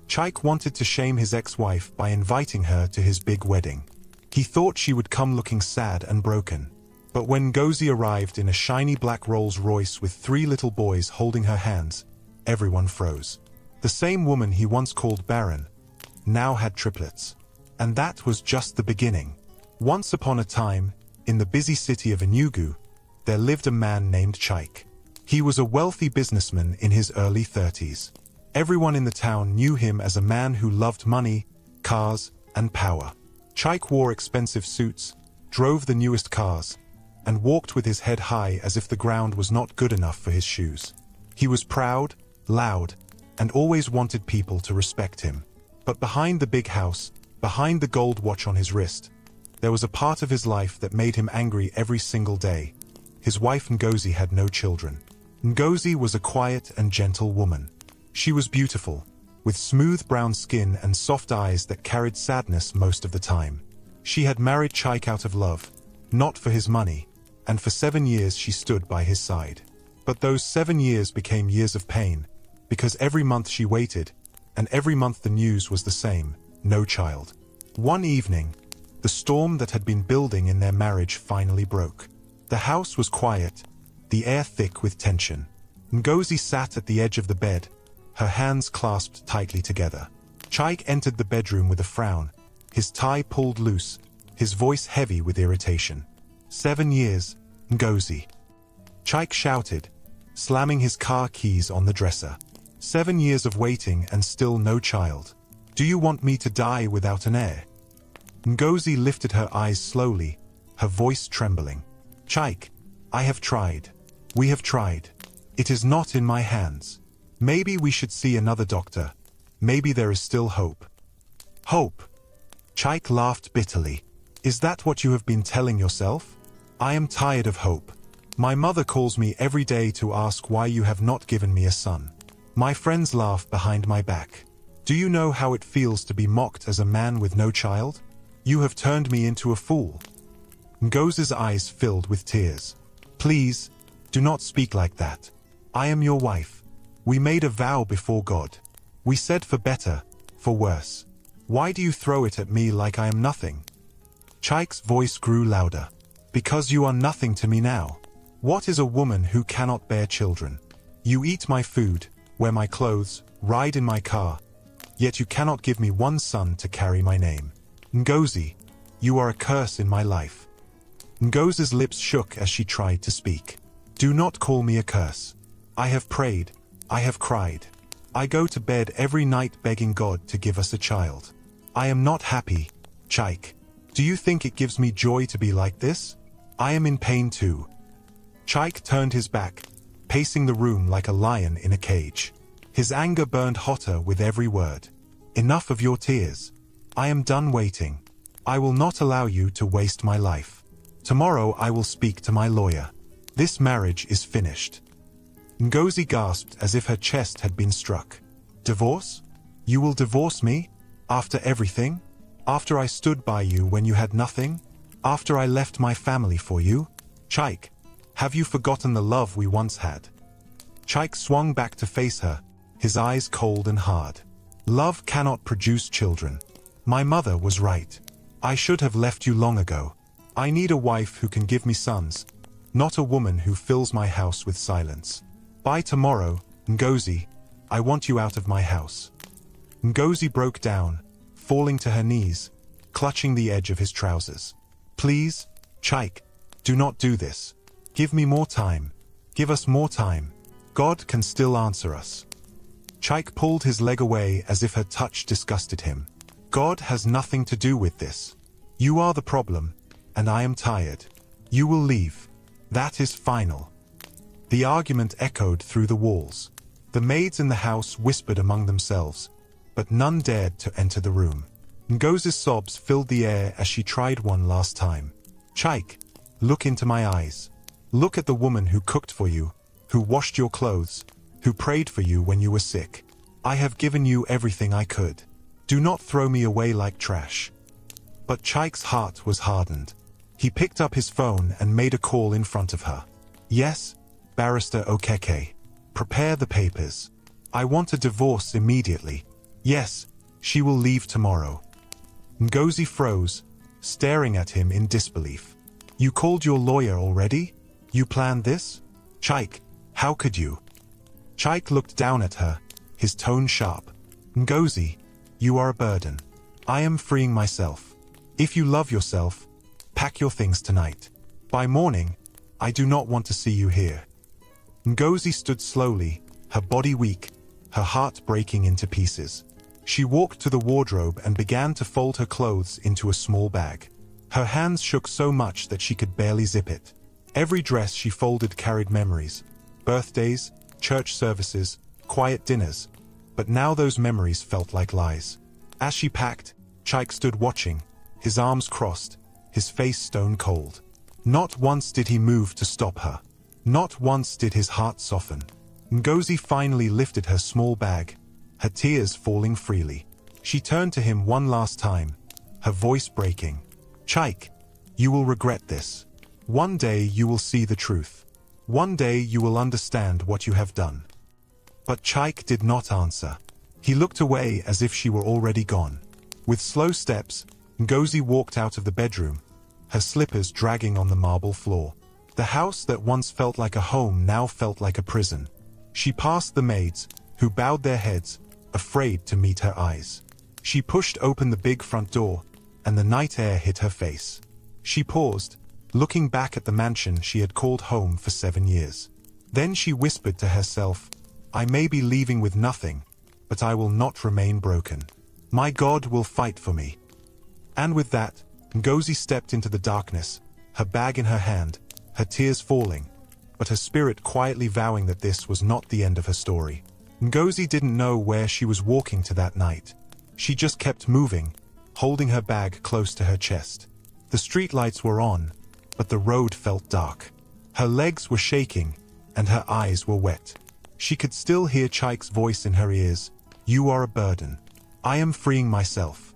Chaik wanted to shame his ex-wife by inviting her to his big wedding. He thought she would come looking sad and broken. But when Ngozi arrived in a shiny black Rolls-Royce with 3 little boys holding her hands, everyone froze. The same woman he once called Barren now had triplets. And that was just the beginning. Once upon a time, in the busy city of Enugu, there lived a man named Chaik. He was a wealthy businessman in his early 30s. Everyone in the town knew him as a man who loved money, cars, and power. Chaik wore expensive suits, drove the newest cars, and walked with his head high as if the ground was not good enough for his shoes. He was proud, loud, and always wanted people to respect him. But behind the big house, behind the gold watch on his wrist, there was a part of his life that made him angry every single day. His wife Ngozi had no children. Ngozi was a quiet and gentle woman. She was beautiful, with smooth brown skin and soft eyes that carried sadness most of the time. She had married Chaik out of love, not for his money, and for 7 years she stood by his side. But those 7 years became years of pain, because every month she waited, and every month the news was the same: no child. One evening, the storm that had been building in their marriage finally broke. The house was quiet, the air thick with tension. Ngozi sat at the edge of the bed, her hands clasped tightly together. Chaik entered the bedroom with a frown, his tie pulled loose, his voice heavy with irritation. 7 years, Ngozi. Chaik shouted, slamming his car keys on the dresser. 7 years of waiting and still no child. Do you want me to die without an heir? Ngozi lifted her eyes slowly, her voice trembling. Chaik, I have tried. We have tried. It is not in my hands. Maybe we should see another doctor. Maybe there is still hope. Hope? Chaik laughed bitterly. Is that what you have been telling yourself? I am tired of hope. My mother calls me every day to ask why you have not given me a son. My friends laugh behind my back. Do you know how it feels to be mocked as a man with no child? You have turned me into a fool. Ngozi's eyes filled with tears. Please, do not speak like that. I am your wife. We made a vow before God. We said for better, for worse. Why do you throw it at me like I am nothing? Chaik's voice grew louder. Because you are nothing to me now. What is a woman who cannot bear children? You eat my food, wear my clothes, ride in my car, yet you cannot give me one son to carry my name. Ngozi, you are a curse in my life. Ngozi's lips shook as she tried to speak. Do not call me a curse. I have prayed, I have cried. I go to bed every night begging God to give us a child. I am not happy, Chaik. Do you think it gives me joy to be like this? I am in pain too. Chaik turned his back, pacing the room like a lion in a cage. His anger burned hotter with every word. Enough of your tears. I am done waiting. I will not allow you to waste my life. Tomorrow I will speak to my lawyer. This marriage is finished. Ngozi gasped as if her chest had been struck. Divorce? You will divorce me? After everything? After I stood by you when you had nothing? After I left my family for you? Chaik, have you forgotten the love we once had? Chaik swung back to face her, his eyes cold and hard. Love cannot produce children. My mother was right. I should have left you long ago. I need a wife who can give me sons, not a woman who fills my house with silence. By tomorrow, Ngozi, I want you out of my house. Ngozi broke down, falling to her knees, clutching the edge of his trousers. Please, Chaik, do not do this. Give me more time. Give us more time. God can still answer us. Chaik pulled his leg away as if her touch disgusted him. God has nothing to do with this. You are the problem, and I am tired. You will leave. That is final. The argument echoed through the walls. The maids in the house whispered among themselves, but none dared to enter the room. Ngozi's sobs filled the air as she tried one last time. Chaik, look into my eyes. Look at the woman who cooked for you, who washed your clothes, who prayed for you when you were sick. I have given you everything I could. Do not throw me away like trash. But Chaik's heart was hardened. He picked up his phone and made a call in front of her. Yes, Barrister Okeke. Prepare the papers. I want a divorce immediately. Yes, she will leave tomorrow. Ngozi froze, staring at him in disbelief. You called your lawyer already? You planned this? Chike, how could you? Chike looked down at her, his tone sharp. Ngozi, you are a burden. I am freeing myself. If you love yourself, pack your things tonight. By morning, I do not want to see you here. Ngozi stood slowly, her body weak, her heart breaking into pieces. She walked to the wardrobe and began to fold her clothes into a small bag. Her hands shook so much that she could barely zip it. Every dress she folded carried memories. Birthdays, church services, quiet dinners. But now those memories felt like lies. As she packed, Chike stood watching, his arms crossed, his face stone cold. Not once did he move to stop her. Not once did his heart soften. Ngozi finally lifted her small bag, her tears falling freely. She turned to him one last time, her voice breaking. Chike, you will regret this. One day you will see the truth. One day you will understand what you have done. But Chike did not answer. He looked away as if she were already gone. With slow steps, Ngozi walked out of the bedroom, her slippers dragging on the marble floor. The house that once felt like a home now felt like a prison. She passed the maids, who bowed their heads, afraid to meet her eyes. She pushed open the big front door, and the night air hit her face. She paused, looking back at the mansion she had called home for 7 years. Then she whispered to herself, I may be leaving with nothing, but I will not remain broken. My God will fight for me. And with that, Ngozi stepped into the darkness, her bag in her hand, her tears falling, but her spirit quietly vowing that this was not the end of her story. Ngozi didn't know where she was walking to that night. She just kept moving, holding her bag close to her chest. The streetlights were on, but the road felt dark. Her legs were shaking, and her eyes were wet. She could still hear Chike's voice in her ears. You are a burden. I am freeing myself.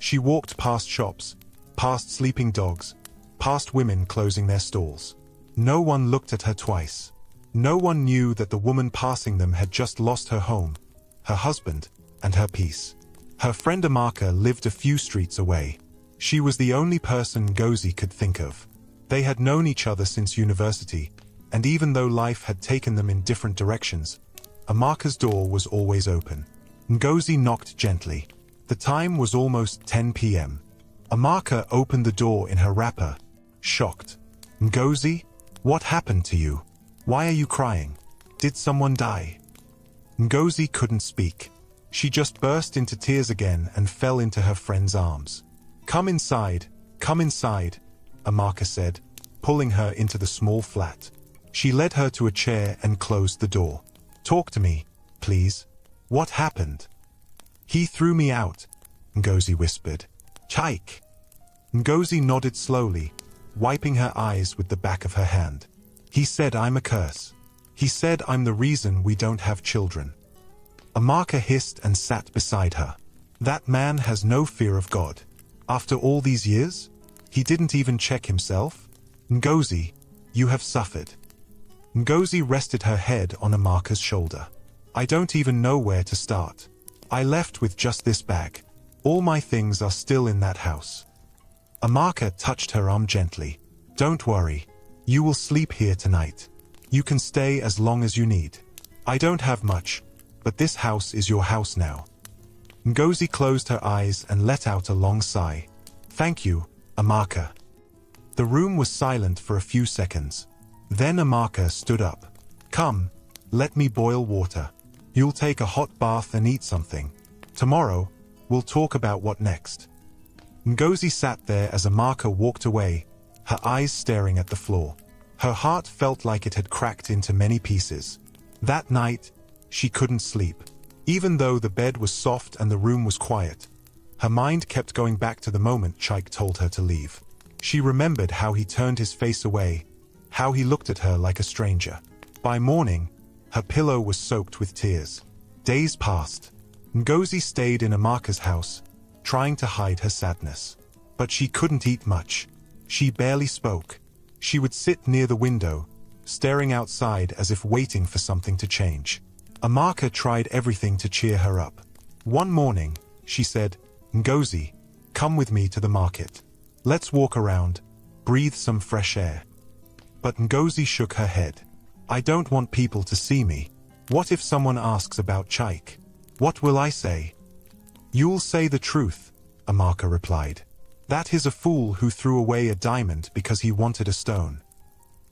She walked past shops, past sleeping dogs, past women closing their stalls. No one looked at her twice. No one knew that the woman passing them had just lost her home, her husband, and her peace. Her friend Amaka lived a few streets away. She was the only person Ngozi could think of. They had known each other since university, and even though life had taken them in different directions, Amaka's door was always open. Ngozi knocked gently. The time was almost 10 p.m. Amaka opened the door in her wrapper, shocked. Ngozi, what happened to you? Why are you crying? Did someone die? Ngozi couldn't speak. She just burst into tears again and fell into her friend's arms. Come inside, Amaka said, pulling her into the small flat. She led her to a chair and closed the door. Talk to me, please. What happened? He threw me out, Ngozi whispered. Chike. Ngozi nodded slowly, wiping her eyes with the back of her hand. He said I'm a curse. He said I'm the reason we don't have children. Amaka hissed and sat beside her. That man has no fear of God. After all these years, he didn't even check himself. Ngozi, you have suffered. Ngozi rested her head on Amaka's shoulder. I don't even know where to start. I left with just this bag. All my things are still in that house. Amaka touched her arm gently. Don't worry. You will sleep here tonight. You can stay as long as you need. I don't have much, but this house is your house now. Ngozi closed her eyes and let out a long sigh. Thank you, Amaka. The room was silent for a few seconds. Then Amaka stood up. Come, let me boil water. You'll take a hot bath and eat something. Tomorrow, we'll talk about what next. Ngozi sat there as Amaka walked away, her eyes staring at the floor. Her heart felt like it had cracked into many pieces. That night, she couldn't sleep. Even though the bed was soft and the room was quiet, her mind kept going back to the moment Chike told her to leave. She remembered how he turned his face away, how he looked at her like a stranger. By morning, her pillow was soaked with tears. Days passed. Ngozi stayed in Amaka's house, trying to hide her sadness. But she couldn't eat much. She barely spoke. She would sit near the window, staring outside as if waiting for something to change. Amaka tried everything to cheer her up. One morning, she said, "Ngozi, come with me to the market. Let's walk around, breathe some fresh air." But Ngozi shook her head. "I don't want people to see me. What if someone asks about Chaik? What will I say?" "You'll say the truth," Amaka replied. "That he's a fool who threw away a diamond because he wanted a stone."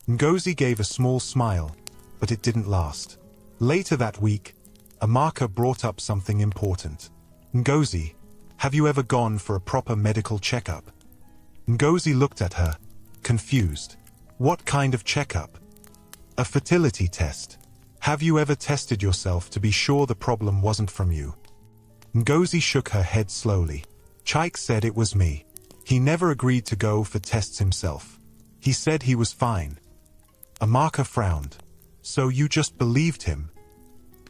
Ngozi gave a small smile, but it didn't last. Later that week, Amaka brought up something important. "Ngozi, have you ever gone for a proper medical checkup?" Ngozi looked at her, confused. "What kind of checkup?" "A fertility test. Have you ever tested yourself to be sure the problem wasn't from you?" Ngozi shook her head slowly. "Chaik said it was me. He never agreed to go for tests himself. He said he was fine." Amaka frowned. "So you just believed him?"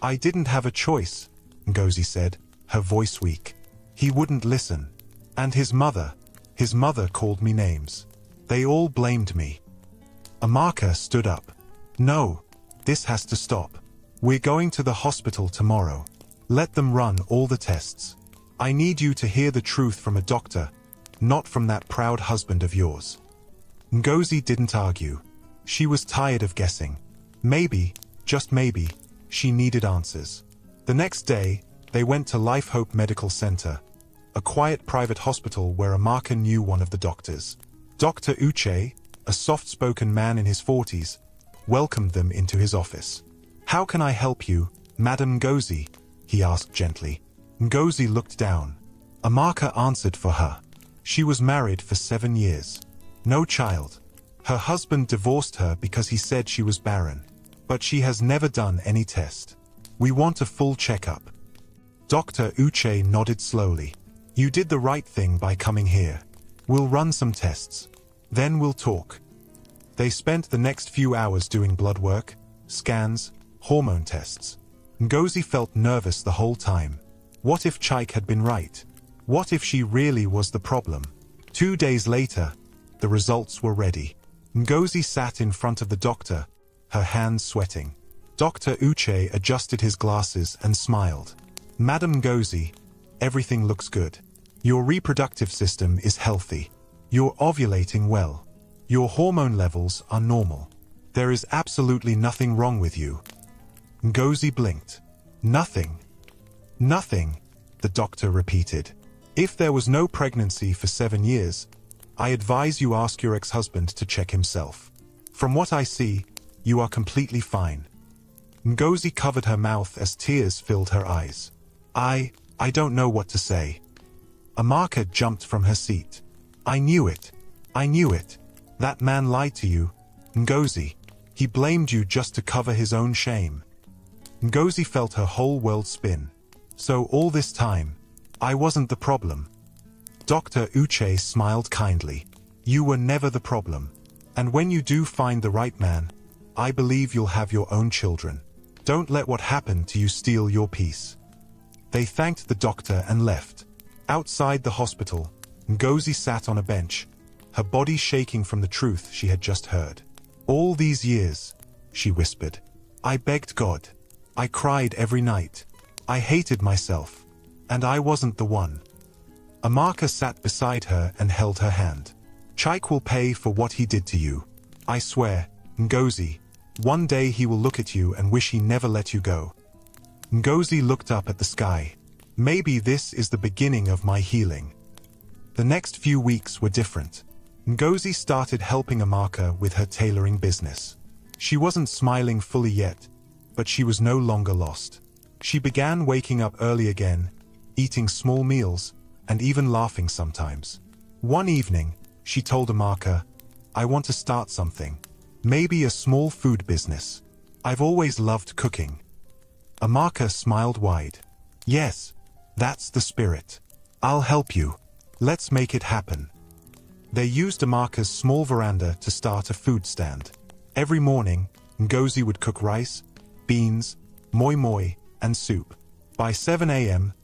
"I didn't have a choice," Ngozi said, her voice weak. "He wouldn't listen. And his mother called me names. They all blamed me." Amaka stood up. "No, this has to stop. We're going to the hospital tomorrow. Let them run all the tests. I need you to hear the truth from a doctor, not from that proud husband of yours." Ngozi didn't argue. She was tired of guessing. Maybe, just maybe, she needed answers. The next day, they went to Life Hope Medical Center, a quiet private hospital where Amaka knew one of the doctors. Dr. Uche, a soft-spoken man in his 40s, welcomed them into his office. "How can I help you, Madam Ngozi?" he asked gently. Ngozi looked down. Amaka answered for her. She was married for 7 years. No child. Her husband divorced her because he said she was barren. But she has never done any test. "We want a full checkup." Dr. Uche nodded slowly. "You did the right thing by coming here. We'll run some tests. Then we'll talk." They spent the next few hours doing blood work, scans, hormone tests. Ngozi felt nervous the whole time. What if Chaik had been right? What if she really was the problem? 2 days later, the results were ready. Ngozi sat in front of the doctor, her hands sweating. Dr. Uche adjusted his glasses and smiled. "Madam Ngozi, everything looks good. Your reproductive system is healthy. You're ovulating well. Your hormone levels are normal. There is absolutely nothing wrong with you." Ngozi blinked. "Nothing. Nothing," the doctor repeated. "If there was no pregnancy for 7 years, I advise you ask your ex-husband to check himself. From what I see, you are completely fine." Ngozi covered her mouth as tears filled her eyes. I don't know what to say." Amaka jumped from her seat. "I knew it. I knew it. That man lied to you, Ngozi. He blamed you just to cover his own shame." Ngozi felt her whole world spin. "So all this time, I wasn't the problem." Dr. Uche smiled kindly. "You were never the problem. And when you do find the right man, I believe you'll have your own children. Don't let what happened to you steal your peace." They thanked the doctor and left. Outside the hospital, Ngozi sat on a bench, her body shaking from the truth she had just heard. "All these years," she whispered, "I begged God. I cried every night. I hated myself. And I wasn't the one." Amaka sat beside her and held her hand. "Chaik will pay for what he did to you. I swear, Ngozi, one day he will look at you and wish he never let you go." Ngozi looked up at the sky. "Maybe this is the beginning of my healing." The next few weeks were different. Ngozi started helping Amaka with her tailoring business. She wasn't smiling fully yet, but she was no longer lost. She began waking up early again, eating small meals, and even laughing sometimes. One evening, she told Amaka, "I want to start something. Maybe a small food business. I've always loved cooking." Amaka smiled wide. "Yes, that's the spirit. I'll help you. Let's make it happen." They used Amaka's small veranda to start a food stand. Every morning, Ngozi would cook rice, beans, moi moi, and soup. By 7 a.m.,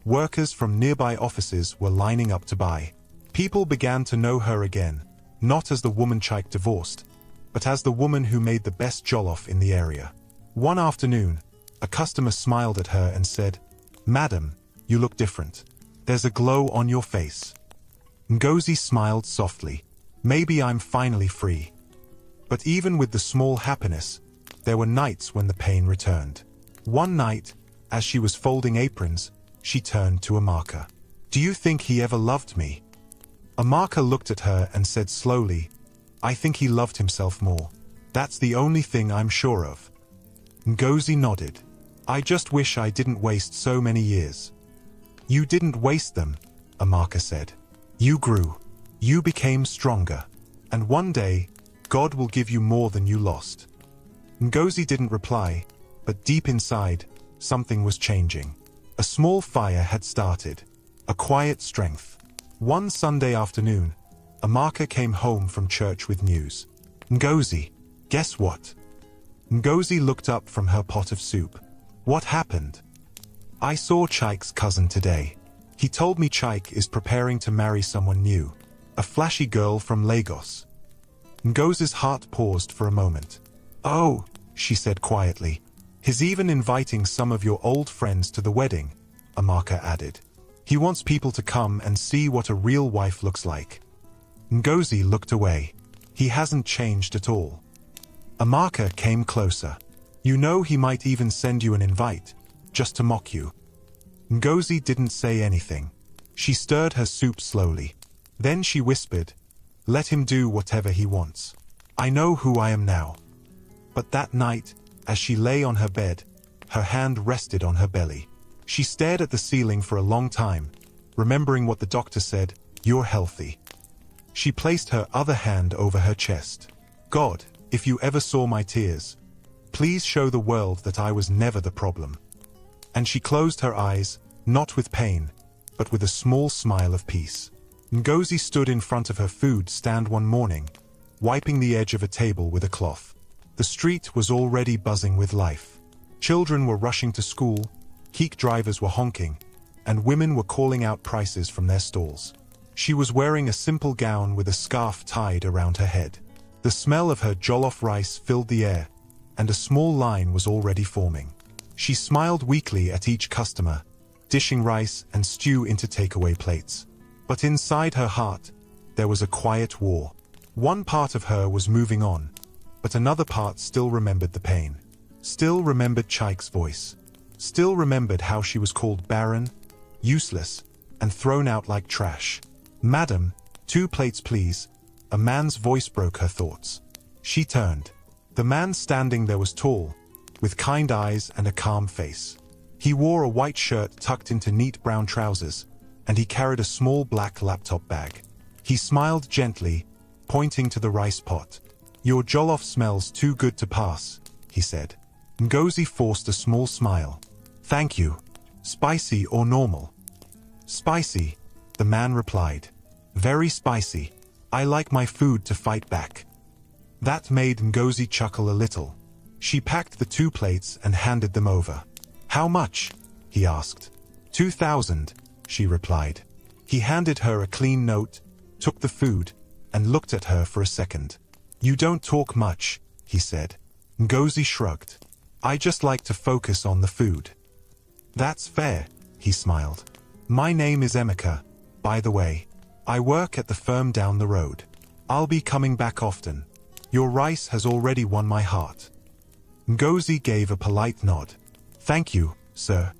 workers from nearby offices were lining up to buy. People began to know her again, not as the woman Chaik divorced, but as the woman who made the best jollof in the area. One afternoon, a customer smiled at her and said, "Madam, You look different. There's a glow on your face." Ngozi smiled softly. "Maybe I'm finally free." But even with the small happiness, there were nights when the pain returned. One night, as she was folding aprons, she turned to Amaka. "Do you think he ever loved me?" Amaka looked at her and said slowly, "I think he loved himself more. That's the only thing I'm sure of." Ngozi nodded. "I just wish I didn't waste so many years." "You didn't waste them," Amaka said. "You grew. You became stronger. And one day, God will give you more than you lost." Ngozi didn't reply, but deep inside, something was changing. A small fire had started. A quiet strength. One Sunday afternoon, Amaka came home from church with news. "Ngozi, guess what?" Ngozi looked up from her pot of soup. "What happened?" "I saw Chaik's cousin today. He told me Chaik is preparing to marry someone new. A flashy girl from Lagos." Ngozi's heart paused for a moment. "Oh," she said quietly. "He's even inviting some of your old friends to the wedding," Amaka added. "He wants people to come and see what a real wife looks like." Ngozi looked away. "He hasn't changed at all." Amaka came closer. "You know he might even send you an invite, just to mock you." Ngozi didn't say anything. She stirred her soup slowly. Then she whispered, "Let him do whatever he wants. I know who I am now." But that night, as she lay on her bed, her hand rested on her belly. She stared at the ceiling for a long time, remembering what the doctor said, "You're healthy." She placed her other hand over her chest. "God, if you ever saw my tears, please show the world that I was never the problem." And she closed her eyes, not with pain, but with a small smile of peace. Ngozi stood in front of her food stand one morning, wiping the edge of a table with a cloth. The street was already buzzing with life. Children were rushing to school, keek drivers were honking, and women were calling out prices from their stalls. She was wearing a simple gown with a scarf tied around her head. The smell of her jollof rice filled the air, and a small line was already forming. She smiled weakly at each customer, dishing rice and stew into takeaway plates. But inside her heart, there was a quiet war. One part of her was moving on, but another part still remembered the pain. Still remembered Chaik's voice. Still remembered how she was called barren, useless, and thrown out like trash. "Madam, 2 plates please." A man's voice broke her thoughts. She turned. The man standing there was tall, with kind eyes and a calm face. He wore a white shirt tucked into neat brown trousers, and he carried a small black laptop bag. He smiled gently, pointing to the rice pot. "Your jollof smells too good to pass," he said. Ngozi forced a small smile. "Thank you. Spicy or normal?" "Spicy," the man replied. "Very spicy. I like my food to fight back." That made Ngozi chuckle a little. She packed the 2 plates and handed them over. "How much?" he asked. 2,000, she replied. He handed her a clean note, took the food, and looked at her for a second. "You don't talk much," he said. Ngozi shrugged. "I just like to focus on the food." "That's fair," he smiled. "My name is Emeka, by the way. I work at the firm down the road. I'll be coming back often. Your rice has already won my heart." Ngozi gave a polite nod. "Thank you, sir."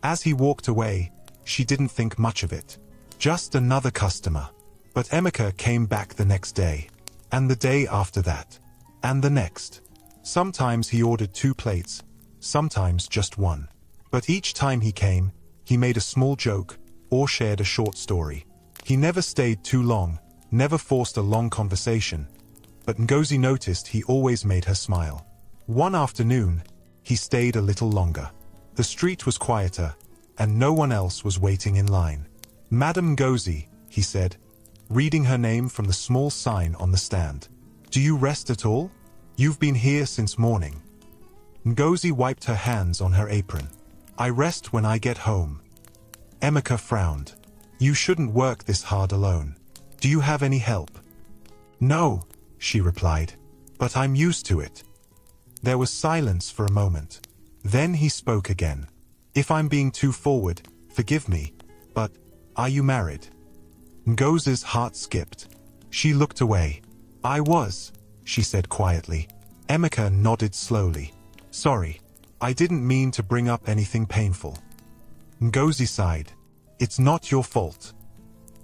As he walked away, she didn't think much of it. Just another customer. But Emeka came back the next day, and the day after that, and the next. Sometimes he ordered 2 plates, sometimes just 1. But each time he came, he made a small joke, or shared a short story. He never stayed too long, never forced a long conversation. But Ngozi noticed he always made her smile. One afternoon, he stayed a little longer. The street was quieter, and no one else was waiting in line. "Madam Ngozi," he said, reading her name from the small sign on the stand. "Do you rest at all? You've been here since morning." Ngozi wiped her hands on her apron. "I rest when I get home." Emeka frowned. "You shouldn't work this hard alone. Do you have any help?" "No," she replied, "but I'm used to it." There was silence for a moment. Then he spoke again. "If I'm being too forward, Forgive me, but are you married? Ngozi's heart skipped. She looked away. I was, she said quietly. Emeka nodded slowly. Sorry, I didn't mean to bring up anything painful. Ngozi sighed. It's not your fault.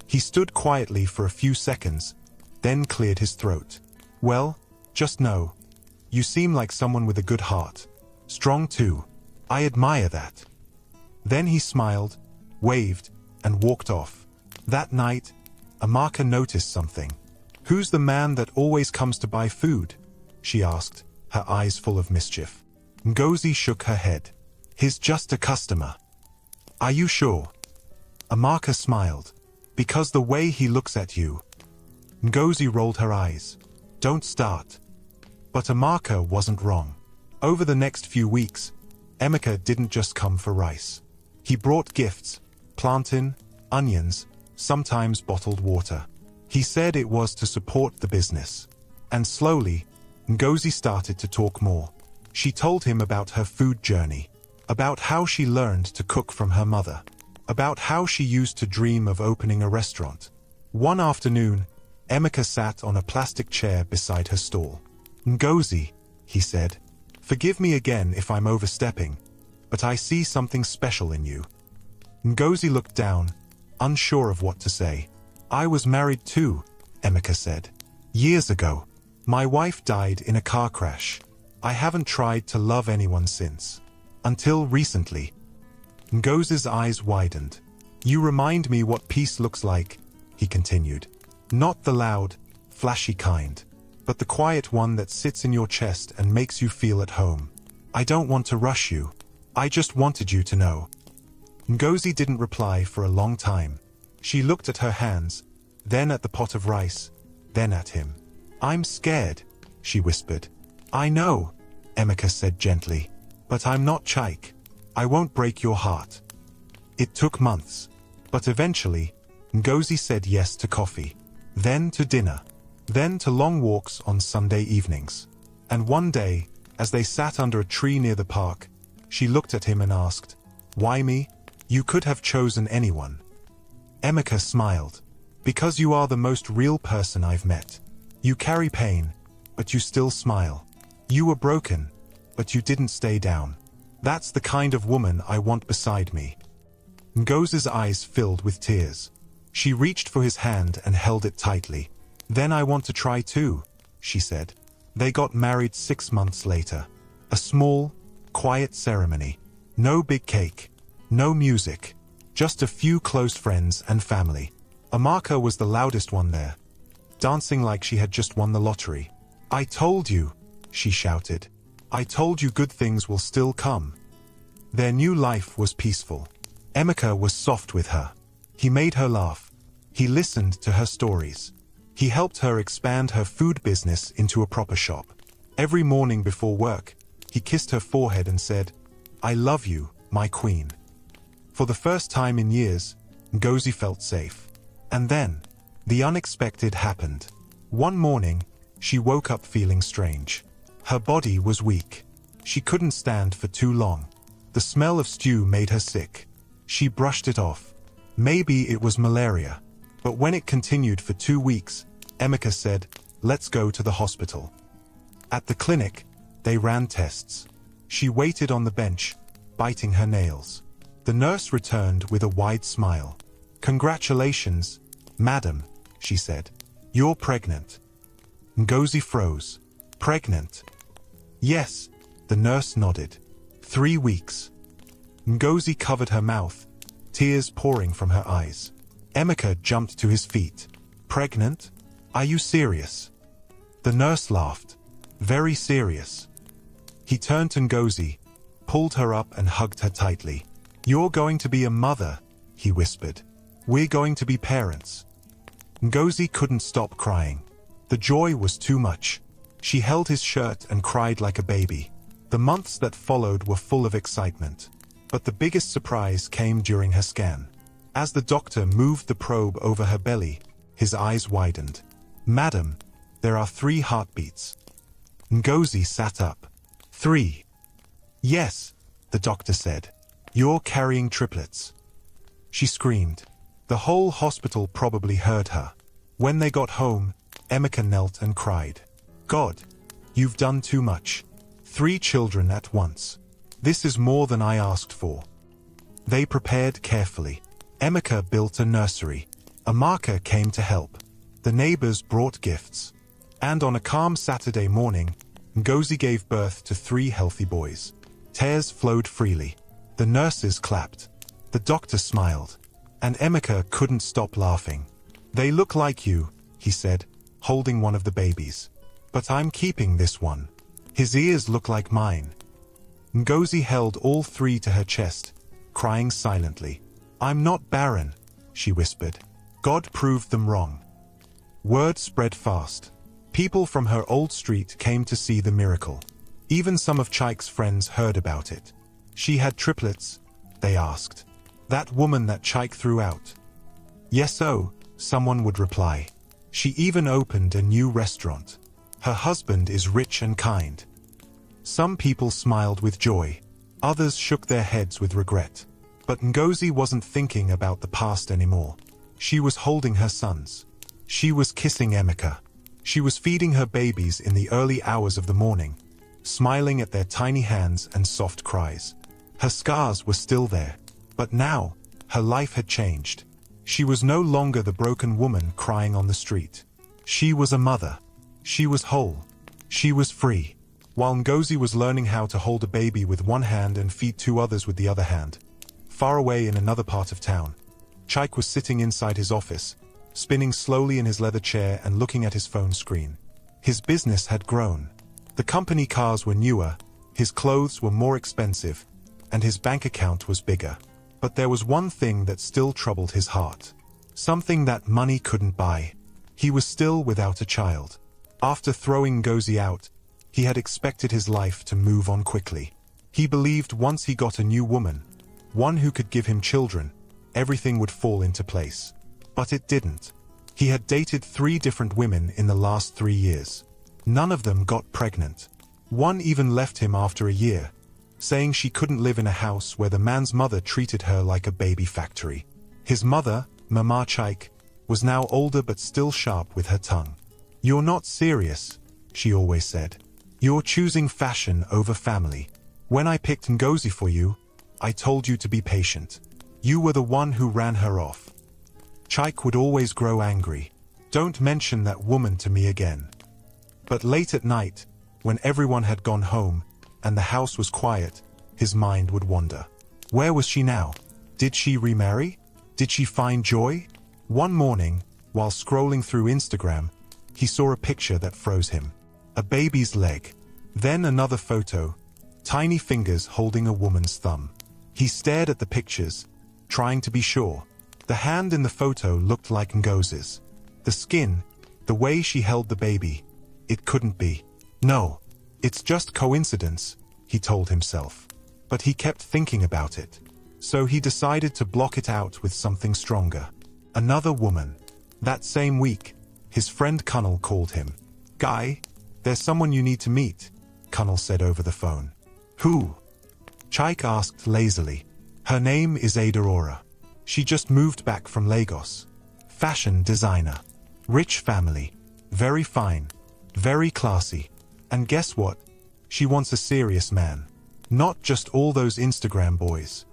He stood quietly for a few seconds, then cleared his throat. Well, just know, you seem like someone with a good heart. Strong too. I admire that. Then he smiled, waved, and walked off. That night, Amaka noticed something. Who's the man that always comes to buy food? She asked, her eyes full of mischief. Ngozi shook her head. He's just a customer. Are you sure? Amaka smiled. Because the way he looks at you. Ngozi rolled her eyes. Don't start. But Amaka wasn't wrong. Over the next few weeks, Emeka didn't just come for rice. He brought gifts, plantain, onions, sometimes bottled water. He said it was to support the business. And slowly, Ngozi started to talk more. She told him about her food journey, about how she learned to cook from her mother, about how she used to dream of opening a restaurant. One afternoon, Emeka sat on a plastic chair beside her stall. Ngozi, he said, forgive me again if I'm overstepping, but I see something special in you. Ngozi looked down, unsure of what to say. I was married too, Emeka said. Years ago. My wife died in a car crash. I haven't tried to love anyone since. Until recently. Ngozi's eyes widened. You remind me what peace looks like, he continued. Not the loud, flashy kind, but the quiet one that sits in your chest and makes you feel at home. I don't want to rush you. I just wanted you to know. Ngozi didn't reply for a long time. She looked at her hands, then at the pot of rice, then at him. I'm scared, she whispered. I know, Emeka said gently, but I'm not Chaik. I won't break your heart. It took months, but eventually, Ngozi said yes to coffee, then to dinner, then to long walks on Sunday evenings. And one day, as they sat under a tree near the park, she looked at him and asked, Why me? You could have chosen anyone. Emeka smiled. Because you are the most real person I've met. You carry pain, but you still smile. You were broken, but you didn't stay down. That's the kind of woman I want beside me. Ngozi's eyes filled with tears. She reached for his hand and held it tightly. Then I want to try too, she said. They got married 6 months later. A small, quiet ceremony. No big cake. No music. Just a few close friends and family. Amaka was the loudest one there, dancing like she had just won the lottery. I told you, she shouted. I told you good things will still come. Their new life was peaceful. Emeka was soft with her. He made her laugh. He listened to her stories. He helped her expand her food business into a proper shop. Every morning before work, he kissed her forehead and said, I love you, my queen. For the first time in years, Ngozi felt safe. And then, the unexpected happened. One morning, she woke up feeling strange. Her body was weak. She couldn't stand for too long. The smell of stew made her sick. She brushed it off. Maybe it was malaria. But when it continued for 2 weeks, Emeka said, Let's go to the hospital. At the clinic, they ran tests. She waited on the bench, biting her nails. The nurse returned with a wide smile. Congratulations, madam, she said. You're pregnant. Ngozi froze. Pregnant? Yes, the nurse nodded. 3 weeks. Ngozi covered her mouth, tears pouring from her eyes. Emeka jumped to his feet. Pregnant? Are you serious? The nurse laughed. Very serious. He turned to Ngozi, pulled her up and hugged her tightly. You're going to be a mother, he whispered. We're going to be parents. Ngozi couldn't stop crying. The joy was too much. She held his shirt and cried like a baby. The months that followed were full of excitement. But the biggest surprise came during her scan. As the doctor moved the probe over her belly, his eyes widened. Madam, there are 3 heartbeats. Ngozi sat up. 3. Yes, the doctor said. You're carrying triplets. she screamed. The whole hospital probably heard her. When they got home, Emeka knelt and cried. God, you've done too much. 3 children at once. This is more than I asked for. They prepared carefully. Emeka built a nursery. Amaka came to help. The neighbors brought gifts. And on a calm Saturday morning, Ngozi gave birth to 3 healthy boys. Tears flowed freely. The nurses clapped. The doctor smiled. And Emeka couldn't stop laughing. They look like you, he said, holding one of the babies. But I'm keeping this one. His ears look like mine. Ngozi held all 3 to her chest, crying silently. I'm not barren, she whispered. God proved them wrong. Word spread fast. People from her old street came to see the miracle. Even some of Chike's friends heard about it. She had triplets, they asked. That woman that Chike threw out. Yes, someone would reply. She even opened a new restaurant. Her husband is rich and kind. Some people smiled with joy. Others shook their heads with regret. But Ngozi wasn't thinking about the past anymore. She was holding her sons. She was kissing Emeka. She was feeding her babies in the early hours of the morning, smiling at their tiny hands and soft cries. Her scars were still there, but now, her life had changed. She was no longer the broken woman crying on the street. She was a mother. She was whole. She was free. While Ngozi was learning how to hold a baby with one hand and feed 2 others with the other hand, far away in another part of town, Chike was sitting inside his office, spinning slowly in his leather chair and looking at his phone screen. His business had grown. The company cars were newer, his clothes were more expensive, and his bank account was bigger. But there was one thing that still troubled his heart. Something that money couldn't buy. He was still without a child. After throwing Ngozi out, he had expected his life to move on quickly. He believed once he got a new woman, one who could give him children, everything would fall into place. But it didn't. He had dated 3 different women in the last 3 years. None of them got pregnant. One even left him after a year, saying she couldn't live in a house where the man's mother treated her like a baby factory. His mother, Mama Chike, was now older but still sharp with her tongue. You're not serious, she always said. You're choosing fashion over family. When I picked Ngozi for you, I told you to be patient. You were the one who ran her off. Chike would always grow angry. Don't mention that woman to me again. But late at night, when everyone had gone home, and the house was quiet, his mind would wander. Where was she now? Did she remarry? Did she find joy? One morning, while scrolling through Instagram, he saw a picture that froze him. A baby's leg. Then another photo, tiny fingers holding a woman's thumb. He stared at the pictures, trying to be sure. The hand in the photo looked like Ngozi's. The skin, the way she held the baby. It couldn't be. No, it's just coincidence, he told himself. But he kept thinking about it. So he decided to block it out with something stronger. Another woman. That same week, his friend Kunnel called him. Guy, there's someone you need to meet, Kunnel said over the phone. Who? Chike asked lazily. Her name is Aurora. She just moved back from Lagos. Fashion designer. Rich family. Very fine. Very classy. And guess what? She wants a serious man. Not just all those Instagram boys.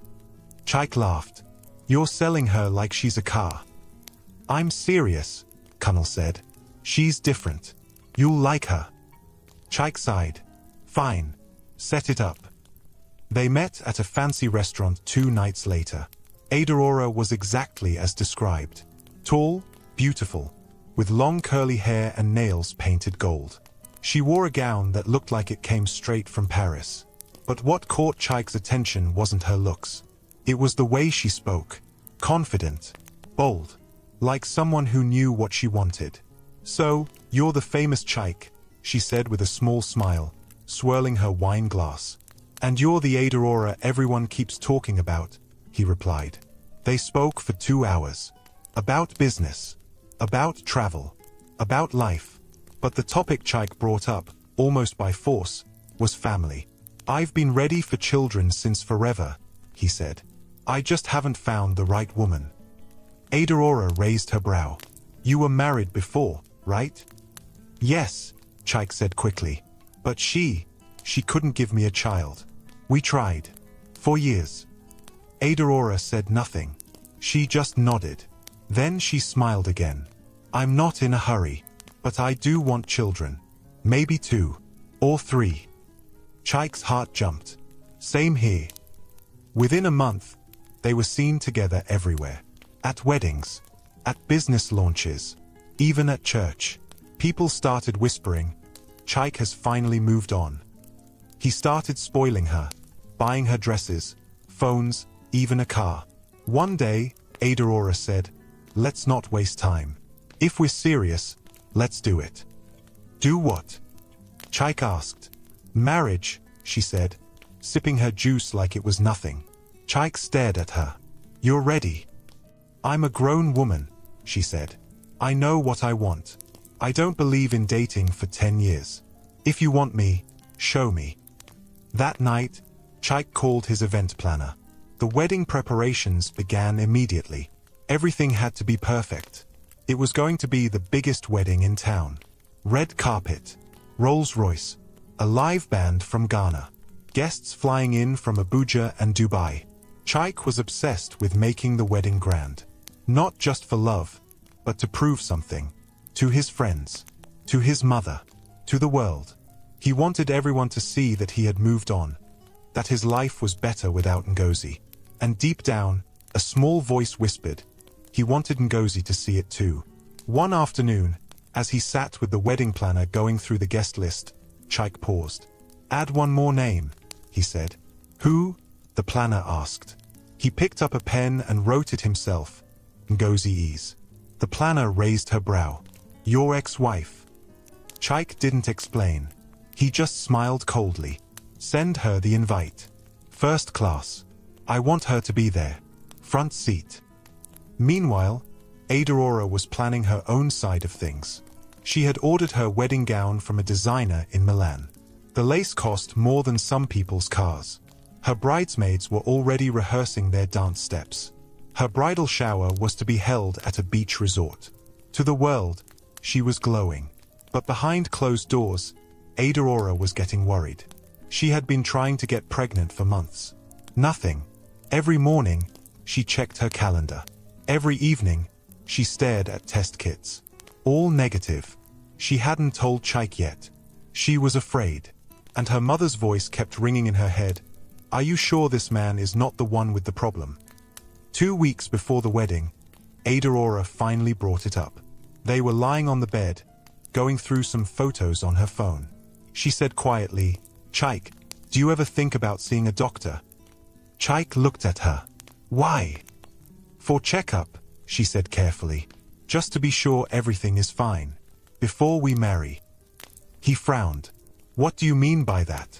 Chike laughed. You're selling her like she's a car. I'm serious, Kunnel said. She's different. You'll like her. Chike sighed. Fine. Set it up. They met at a fancy restaurant 2 nights later. Aurora was exactly as described. Tall, beautiful, with long curly hair and nails painted gold. She wore a gown that looked like it came straight from Paris. But what caught Chike's attention wasn't her looks. It was the way she spoke. Confident, bold, like someone who knew what she wanted. So, you're the famous Chike, she said with a small smile, swirling her wine glass. And you're the Aurora everyone keeps talking about, he replied. They spoke for 2 hours. About business. About travel. About life. But the topic Chike brought up, almost by force, was family. I've been ready for children since forever, he said. I just haven't found the right woman. Aurora raised her brow. You were married before, right? Yes, Chaik said quickly. But she couldn't give me a child. We tried. For years. Aurora said nothing. She just nodded. Then she smiled again. I'm not in a hurry. But I do want children. Maybe 2. Or 3. Chaik's heart jumped. Same here. Within a month, they were seen together everywhere. At weddings. At business launches. Even at church. People started whispering, Chaik has finally moved on. He started spoiling her. Buying her dresses, phones, even a car. One day, Aurora said, let's not waste time. If we're serious, let's do it. Do what? Chaik asked. Marriage, she said, sipping her juice like it was nothing. Chaik stared at her. You're ready. I'm a grown woman, she said. I know what I want. I don't believe in dating for 10 years. If you want me, show me. That night, Chaik called his event planner. The wedding preparations began immediately. Everything had to be perfect. It was going to be the biggest wedding in town. Red carpet, Rolls-Royce, a live band from Ghana, guests flying in from Abuja and Dubai. Chaik was obsessed with making the wedding grand. Not just for love, but to prove something. To his friends, to his mother, to the world. He wanted everyone to see that he had moved on, that his life was better without Ngozi. And deep down, a small voice whispered, he wanted Ngozi to see it too. One afternoon, as he sat with the wedding planner going through the guest list, Chaik paused. Add one more name, he said. Who? The planner asked. He picked up a pen and wrote it himself. Ngozi Ease. The planner raised her brow. Your ex-wife. Chaik didn't explain. He just smiled coldly. Send her the invite. First class. I want her to be there. Front seat. Meanwhile, Aurora was planning her own side of things. She had ordered her wedding gown from a designer in Milan. The lace cost more than some people's cars. Her bridesmaids were already rehearsing their dance steps. Her bridal shower was to be held at a beach resort. To the world, she was glowing. But behind closed doors, Aurora was getting worried. She had been trying to get pregnant for months. Nothing. Every morning, she checked her calendar. Every evening, she stared at test kits. All negative. She hadn't told Chaik yet. She was afraid. And her mother's voice kept ringing in her head. Are you sure this man is not the one with the problem? 2 weeks before the wedding, Aurora finally brought it up. They were lying on the bed, going through some photos on her phone. She said quietly, Chaik, do you ever think about seeing a doctor? Chaik looked at her. Why? For checkup, she said carefully. Just to be sure everything is fine. Before we marry. He frowned. What do you mean by that?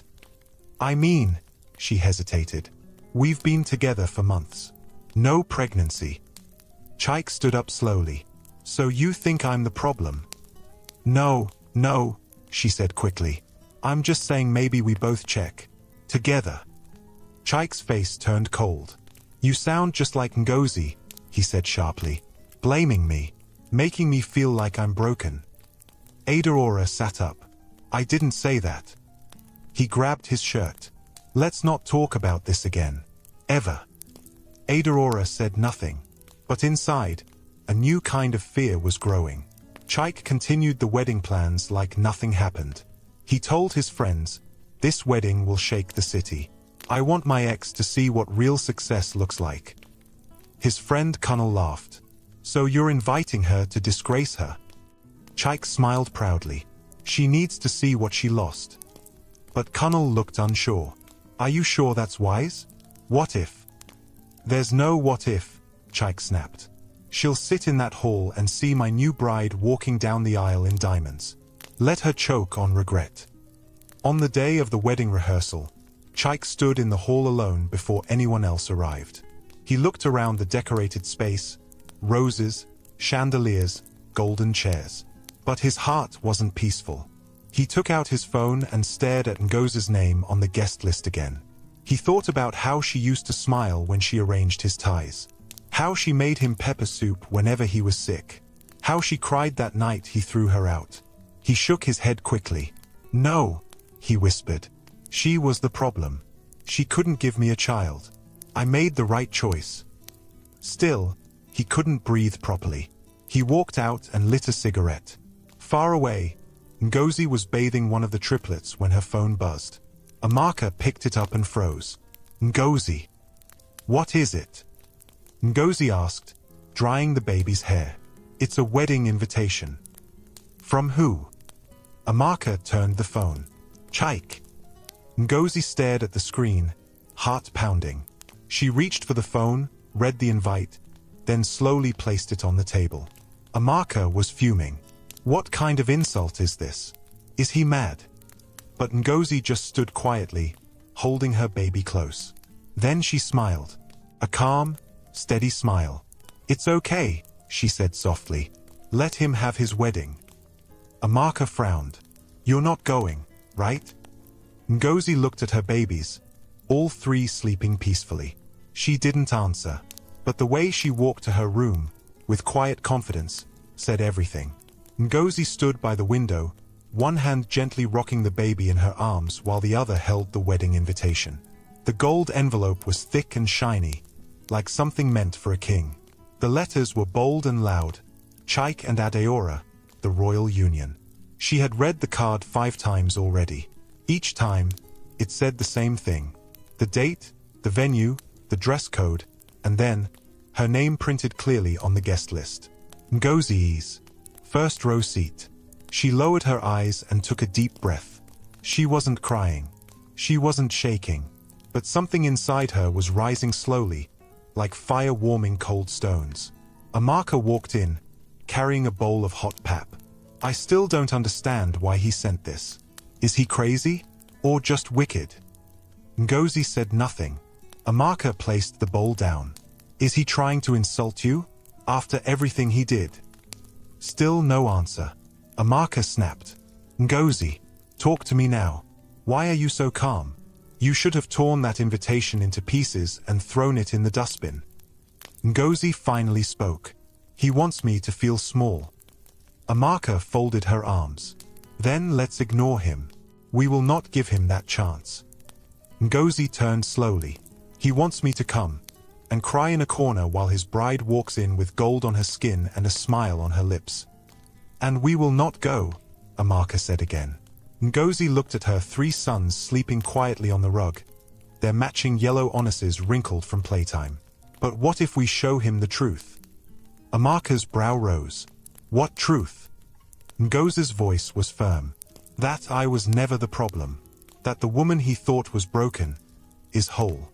I mean, she hesitated. We've been together for months. No pregnancy. Chaik stood up slowly. So you think I'm the problem? No, she said quickly. I'm just saying maybe we both check. Together. Chaik's face turned cold. You sound just like Ngozi, he said sharply. Blaming me. Making me feel like I'm broken. Aurora sat up. I didn't say that. He grabbed his shirt. Let's not talk about this again. Ever. Aurora said nothing. But inside, a new kind of fear was growing. Chaik continued the wedding plans like nothing happened. He told his friends, this wedding will shake the city. I want my ex to see what real success looks like. His friend Kunal laughed. So you're inviting her to disgrace her? Chaik smiled proudly. She needs to see what she lost. But Kunal looked unsure. Are you sure that's wise? What if? There's no what if, Chaik snapped. She'll sit in that hall and see my new bride walking down the aisle in diamonds. Let her choke on regret. On the day of the wedding rehearsal, Chaik stood in the hall alone before anyone else arrived. He looked around the decorated space, roses, chandeliers, golden chairs. But his heart wasn't peaceful. He took out his phone and stared at Ngozi's name on the guest list again. He thought about how she used to smile when she arranged his ties. How she made him pepper soup whenever he was sick. How she cried that night he threw her out. He shook his head quickly. "No," he whispered. "She was the problem. She couldn't give me a child. I made the right choice." Still, he couldn't breathe properly. He walked out and lit a cigarette. Far away, Ngozi was bathing one of the triplets when her phone buzzed. Amaka picked it up and froze. "Ngozi. What is it?" Ngozi asked, drying the baby's hair. "It's a wedding invitation." "From who?" Amaka turned the phone. "Chike." Ngozi stared at the screen, heart pounding. She reached for the phone, read the invite, then slowly placed it on the table. Amaka was fuming. What kind of insult is this? Is he mad? But Ngozi just stood quietly, holding her baby close. Then she smiled. A calm, steady smile. "It's okay," she said softly. "Let him have his wedding." Amaka frowned. "You're not going, right?" Ngozi looked at her babies, all three sleeping peacefully. She didn't answer, but the way she walked to her room, with quiet confidence, said everything. Ngozi stood by the window, one hand gently rocking the baby in her arms while the other held the wedding invitation. The gold envelope was thick and shiny, like something meant for a king. The letters were bold and loud. Chike and Adeora, the royal union. She had read the card 5 times already. Each time, it said the same thing. The date, the venue, the dress code, and then, her name printed clearly on the guest list. Ngozi's. First row seat. She lowered her eyes and took a deep breath. She wasn't crying. She wasn't shaking. But something inside her was rising slowly, like fire warming cold stones. Amaka walked in, carrying a bowl of hot pap. "I still don't understand why he sent this. Is he crazy? Or just wicked?" Ngozi said nothing. Amaka placed the bowl down. "Is he trying to insult you? After everything he did?" Still no answer. Amaka snapped. "Ngozi, talk to me now. Why are you so calm? You should have torn that invitation into pieces and thrown it in the dustbin." Ngozi finally spoke. "He wants me to feel small." Amaka folded her arms. "Then let's ignore him. We will not give him that chance." Ngozi turned slowly. "He wants me to come and cry in a corner while his bride walks in with gold on her skin and a smile on her lips. And we will not go," Amaka said again. Ngozi looked at her 3 sons sleeping quietly on the rug, their matching yellow onuses wrinkled from playtime. "But what if we show him the truth?" Amaka's brow rose. "What truth?" Ngozi's voice was firm. "That I was never the problem. That the woman he thought was broken is whole."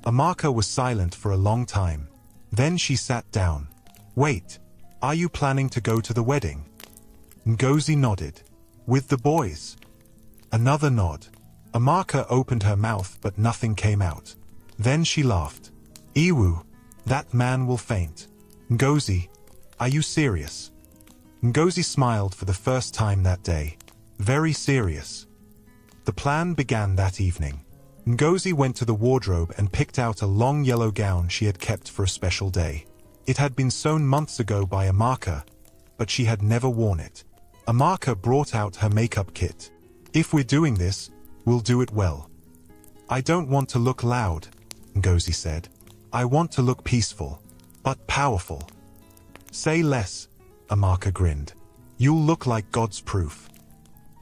Amaka was silent for a long time. Then she sat down. "Wait, are you planning to go to the wedding?" Ngozi nodded. "With the boys?" Another nod. Amaka opened her mouth but nothing came out. Then she laughed. "Iwu, that man will faint." "Ngozi, are you serious?" Ngozi smiled for the first time that day. Very serious. The plan began that evening. Ngozi went to the wardrobe and picked out a long yellow gown she had kept for a special day. It had been sewn months ago by Amaka, but she had never worn it. Amaka brought out her makeup kit. "If we're doing this, we'll do it well." "I don't want to look loud," Ngozi said. "I want to look peaceful, but powerful." "Say less," Amaka grinned. "You'll look like God's proof."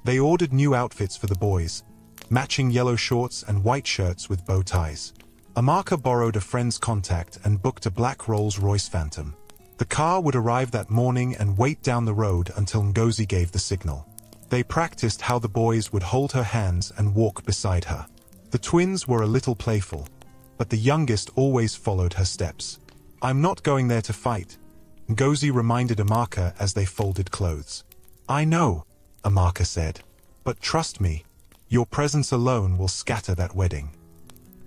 They ordered new outfits for the boys, matching yellow shorts and white shirts with bow ties. Amaka borrowed a friend's contact and booked a black Rolls-Royce Phantom. The car would arrive that morning and wait down the road until Ngozi gave the signal. They practiced how the boys would hold her hands and walk beside her. The twins were a little playful, but the youngest always followed her steps. "I'm not going there to fight," Ngozi reminded Amaka as they folded clothes. "I know," Amaka said, "but trust me, your presence alone will scatter that wedding."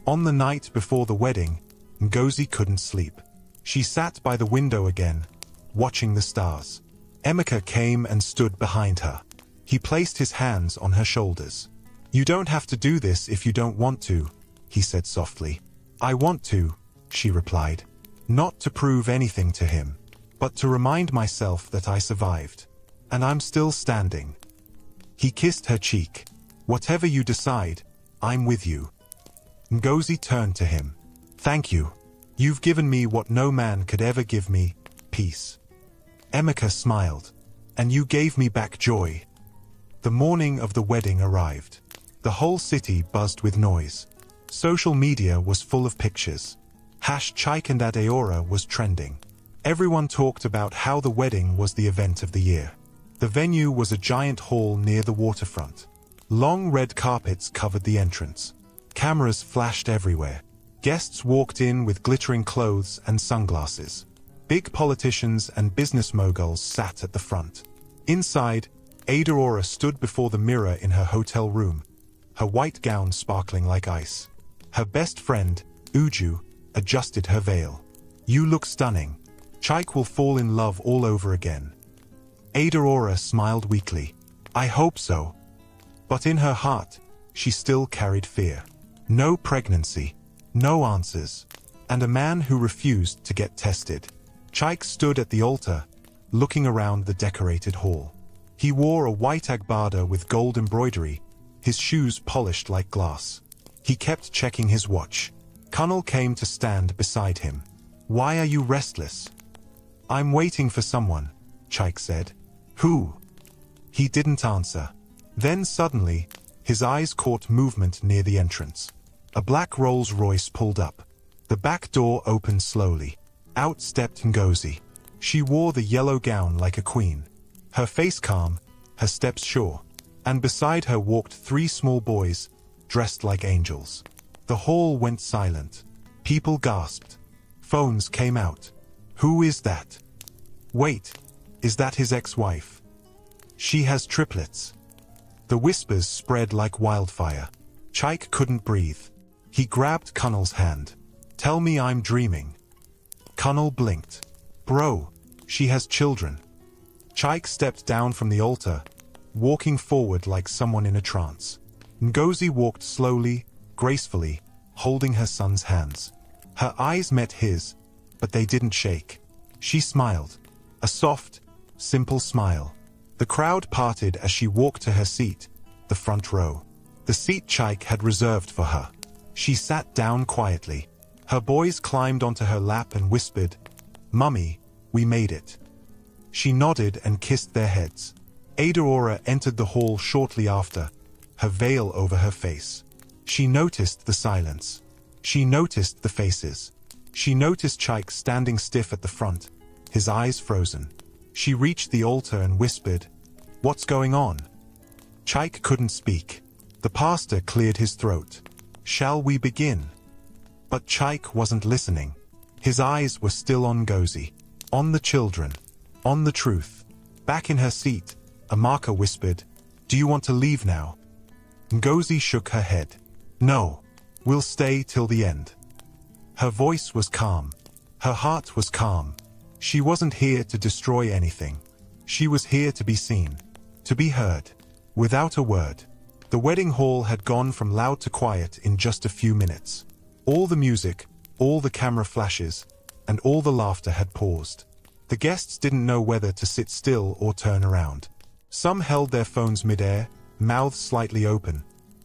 On the night before the wedding, Ngozi couldn't sleep. She sat by the window again, watching the stars. Emeka came and stood behind her. He placed his hands on her shoulders. "You don't have to do this if you don't want to," he said softly. I want to, she replied. Not to prove anything to him, but to remind myself that I survived. And I'm still standing. He kissed her cheek. Whatever you decide, I'm with you. Ngozi turned to him. Thank you. You've given me what no man could ever give me, peace. Emeka smiled. And you gave me back joy. The morning of the wedding arrived. The whole city buzzed with noise. Social media was full of pictures. #Chike and Adeora was trending. Everyone talked about how the wedding was the event of the year. The venue was a giant hall near the waterfront. Long red carpets covered the entrance. Cameras flashed everywhere. Guests walked in with glittering clothes and sunglasses. Big politicians and business moguls sat at the front. Inside, Adeora stood before the mirror in her hotel room, her white gown sparkling like ice. Her best friend, Uju, adjusted her veil. You look stunning. Chike will fall in love all over again. Adeora smiled weakly. I hope so. But in her heart, she still carried fear. No pregnancy, no answers, and a man who refused to get tested. Chike stood at the altar, looking around the decorated hall. He wore a white agbada with gold embroidery, his shoes polished like glass. He kept checking his watch. Kunal came to stand beside him. Why are you restless? I'm waiting for someone, Chike said. Who? He didn't answer. Then suddenly, his eyes caught movement near the entrance. A black Rolls-Royce pulled up. The back door opened slowly. Out stepped Ngozi. She wore the yellow gown like a queen. Her face calm, her steps sure. And beside her walked 3 small boys, dressed like angels. The hall went silent. People gasped. Phones came out. Who is that? Wait, is that his ex-wife? She has triplets. The whispers spread like wildfire. Chike couldn't breathe. He grabbed Kunal's hand. Tell me I'm dreaming. Kunal blinked. Bro, she has children. Chike stepped down from the altar, walking forward like someone in a trance. Ngozi walked slowly, gracefully, holding her son's hands. Her eyes met his, but they didn't shake. She smiled. A soft, simple smile. The crowd parted as she walked to her seat, the front row. The seat Chike had reserved for her. She sat down quietly. Her boys climbed onto her lap and whispered, Mummy, we made it. She nodded and kissed their heads. Adeora entered the hall shortly after, her veil over her face. She noticed the silence. She noticed the faces. She noticed Chike standing stiff at the front, his eyes frozen. She reached the altar and whispered, What's going on? Chike couldn't speak. The pastor cleared his throat. Shall we begin? But Chike wasn't listening. His eyes were still on Ngozi, on the children, on the truth. Back in her seat, Amaka whispered, Do you want to leave now? Ngozi shook her head. No, we'll stay till the end. Her voice was calm. Her heart was calm. She wasn't here to destroy anything. She was here to be seen, to be heard. Without a word, the wedding hall had gone from loud to quiet in just a few minutes. All the music, all the camera flashes, and all the laughter had paused. The guests didn't know whether to sit still or turn around. Some held their phones mid-air, mouths slightly open,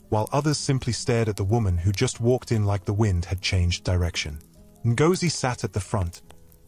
while others simply stared at the woman who just walked in like the wind had changed direction. Ngozi sat at the front,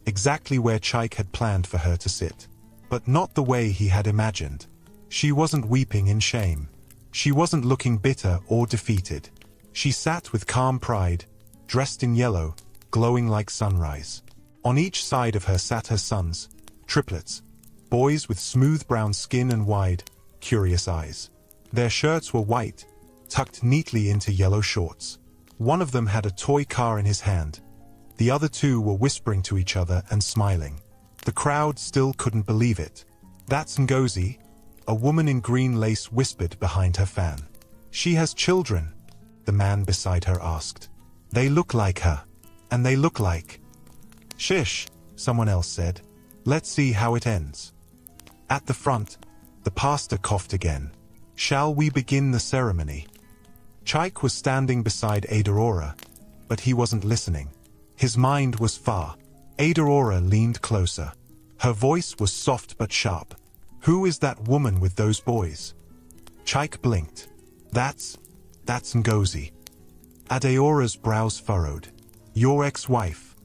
exactly where Chike had planned for her to sit. But not the way he had imagined. She wasn't weeping in shame. She wasn't looking bitter or defeated. She sat with calm pride, dressed in yellow, glowing like sunrise. On each side of her sat her sons, triplets, boys with smooth brown skin and wide, curious eyes. Their shirts were white, tucked neatly into yellow shorts. One of them had a toy car in his hand. The other 2 were whispering to each other and smiling. The crowd still couldn't believe it. That's Ngozi, a woman in green lace whispered behind her fan. She has children, the man beside her asked. They look like her. And they look like... Shish, someone else said. Let's see how it ends. At the front, the pastor coughed again. Shall we begin the ceremony? Chaik was standing beside Adaora, but he wasn't listening. His mind was far. Adaora leaned closer. Her voice was soft but sharp. "Who is that woman with those boys?" Chaik blinked. That's Ngozi." Adaora's brows furrowed. "Your ex-wife?"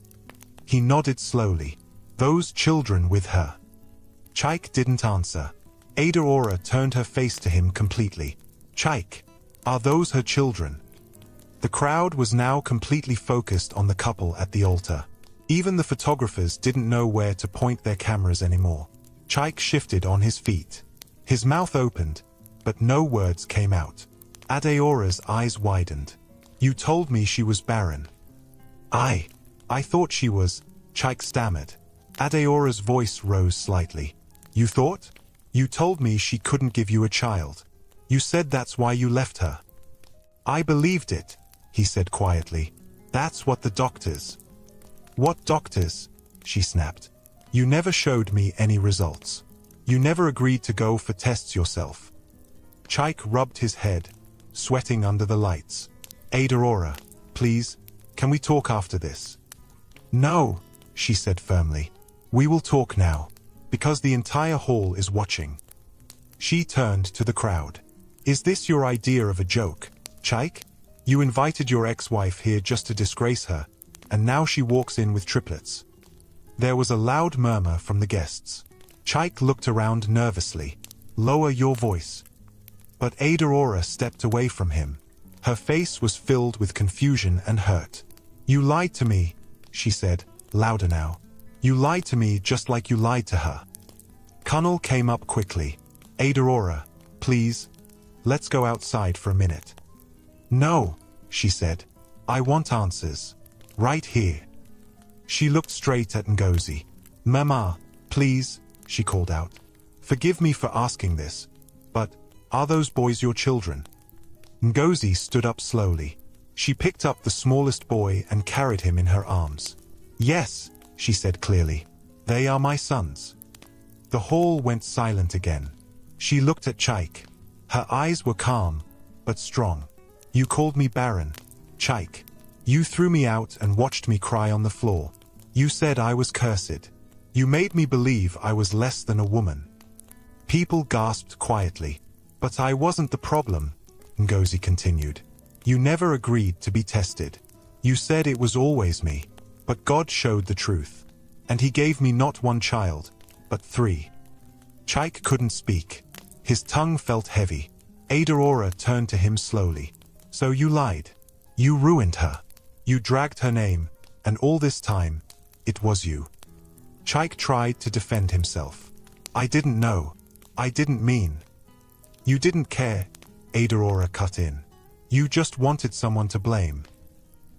He nodded slowly. "Those children with her?" Chaik didn't answer. Adaora turned her face to him completely. "Chaik, are those her children?" The crowd was now completely focused on the couple at the altar. Even the photographers didn't know where to point their cameras anymore. Chaik shifted on his feet. His mouth opened, but no words came out. Adaora's eyes widened. "You told me she was barren." I thought she was," Chaik stammered. Adaora's voice rose slightly. "You thought? You told me she couldn't give you a child. You said that's why you left her." "I believed it," he said quietly. "That's what the doctors—" "What doctors?" she snapped. "You never showed me any results. You never agreed to go for tests yourself." Chaik rubbed his head, sweating under the lights. "Adaora, please, can we talk after this?" "No," she said firmly. "We will talk now, because the entire hall is watching." She turned to the crowd. "Is this your idea of a joke, Chaik? You invited your ex-wife here just to disgrace her, and now she walks in with triplets." There was a loud murmur from the guests. Chaik looked around nervously. "Lower your voice." But Adaora stepped away from him. Her face was filled with confusion and hurt. "You lied to me," she said, louder now. "You lied to me just like you lied to her." Kunal came up quickly. "Adaora, please, let's go outside for a minute." "No," she said. "I want answers. Right here." She looked straight at Ngozi. "Mama, please," she called out. "Forgive me for asking this, but are those boys your children?" Ngozi stood up slowly. She picked up the smallest boy and carried him in her arms. "Yes," she said clearly. "They are my sons." The hall went silent again. She looked at Chaik. Her eyes were calm, but strong. "You called me Barren, Chaik. You threw me out and watched me cry on the floor. You said I was cursed. You made me believe I was less than a woman." People gasped quietly. "But I wasn't the problem," Ngozi continued. "You never agreed to be tested. You said it was always me. But God showed the truth. And he gave me not one child, but 3. Chaik couldn't speak. His tongue felt heavy. Adaora turned to him slowly. "So you lied. You ruined her. You dragged her name, and all this time, it was you." Chaik tried to defend himself. "I didn't know. I didn't mean." "You didn't care," Adaora cut in. "You just wanted someone to blame."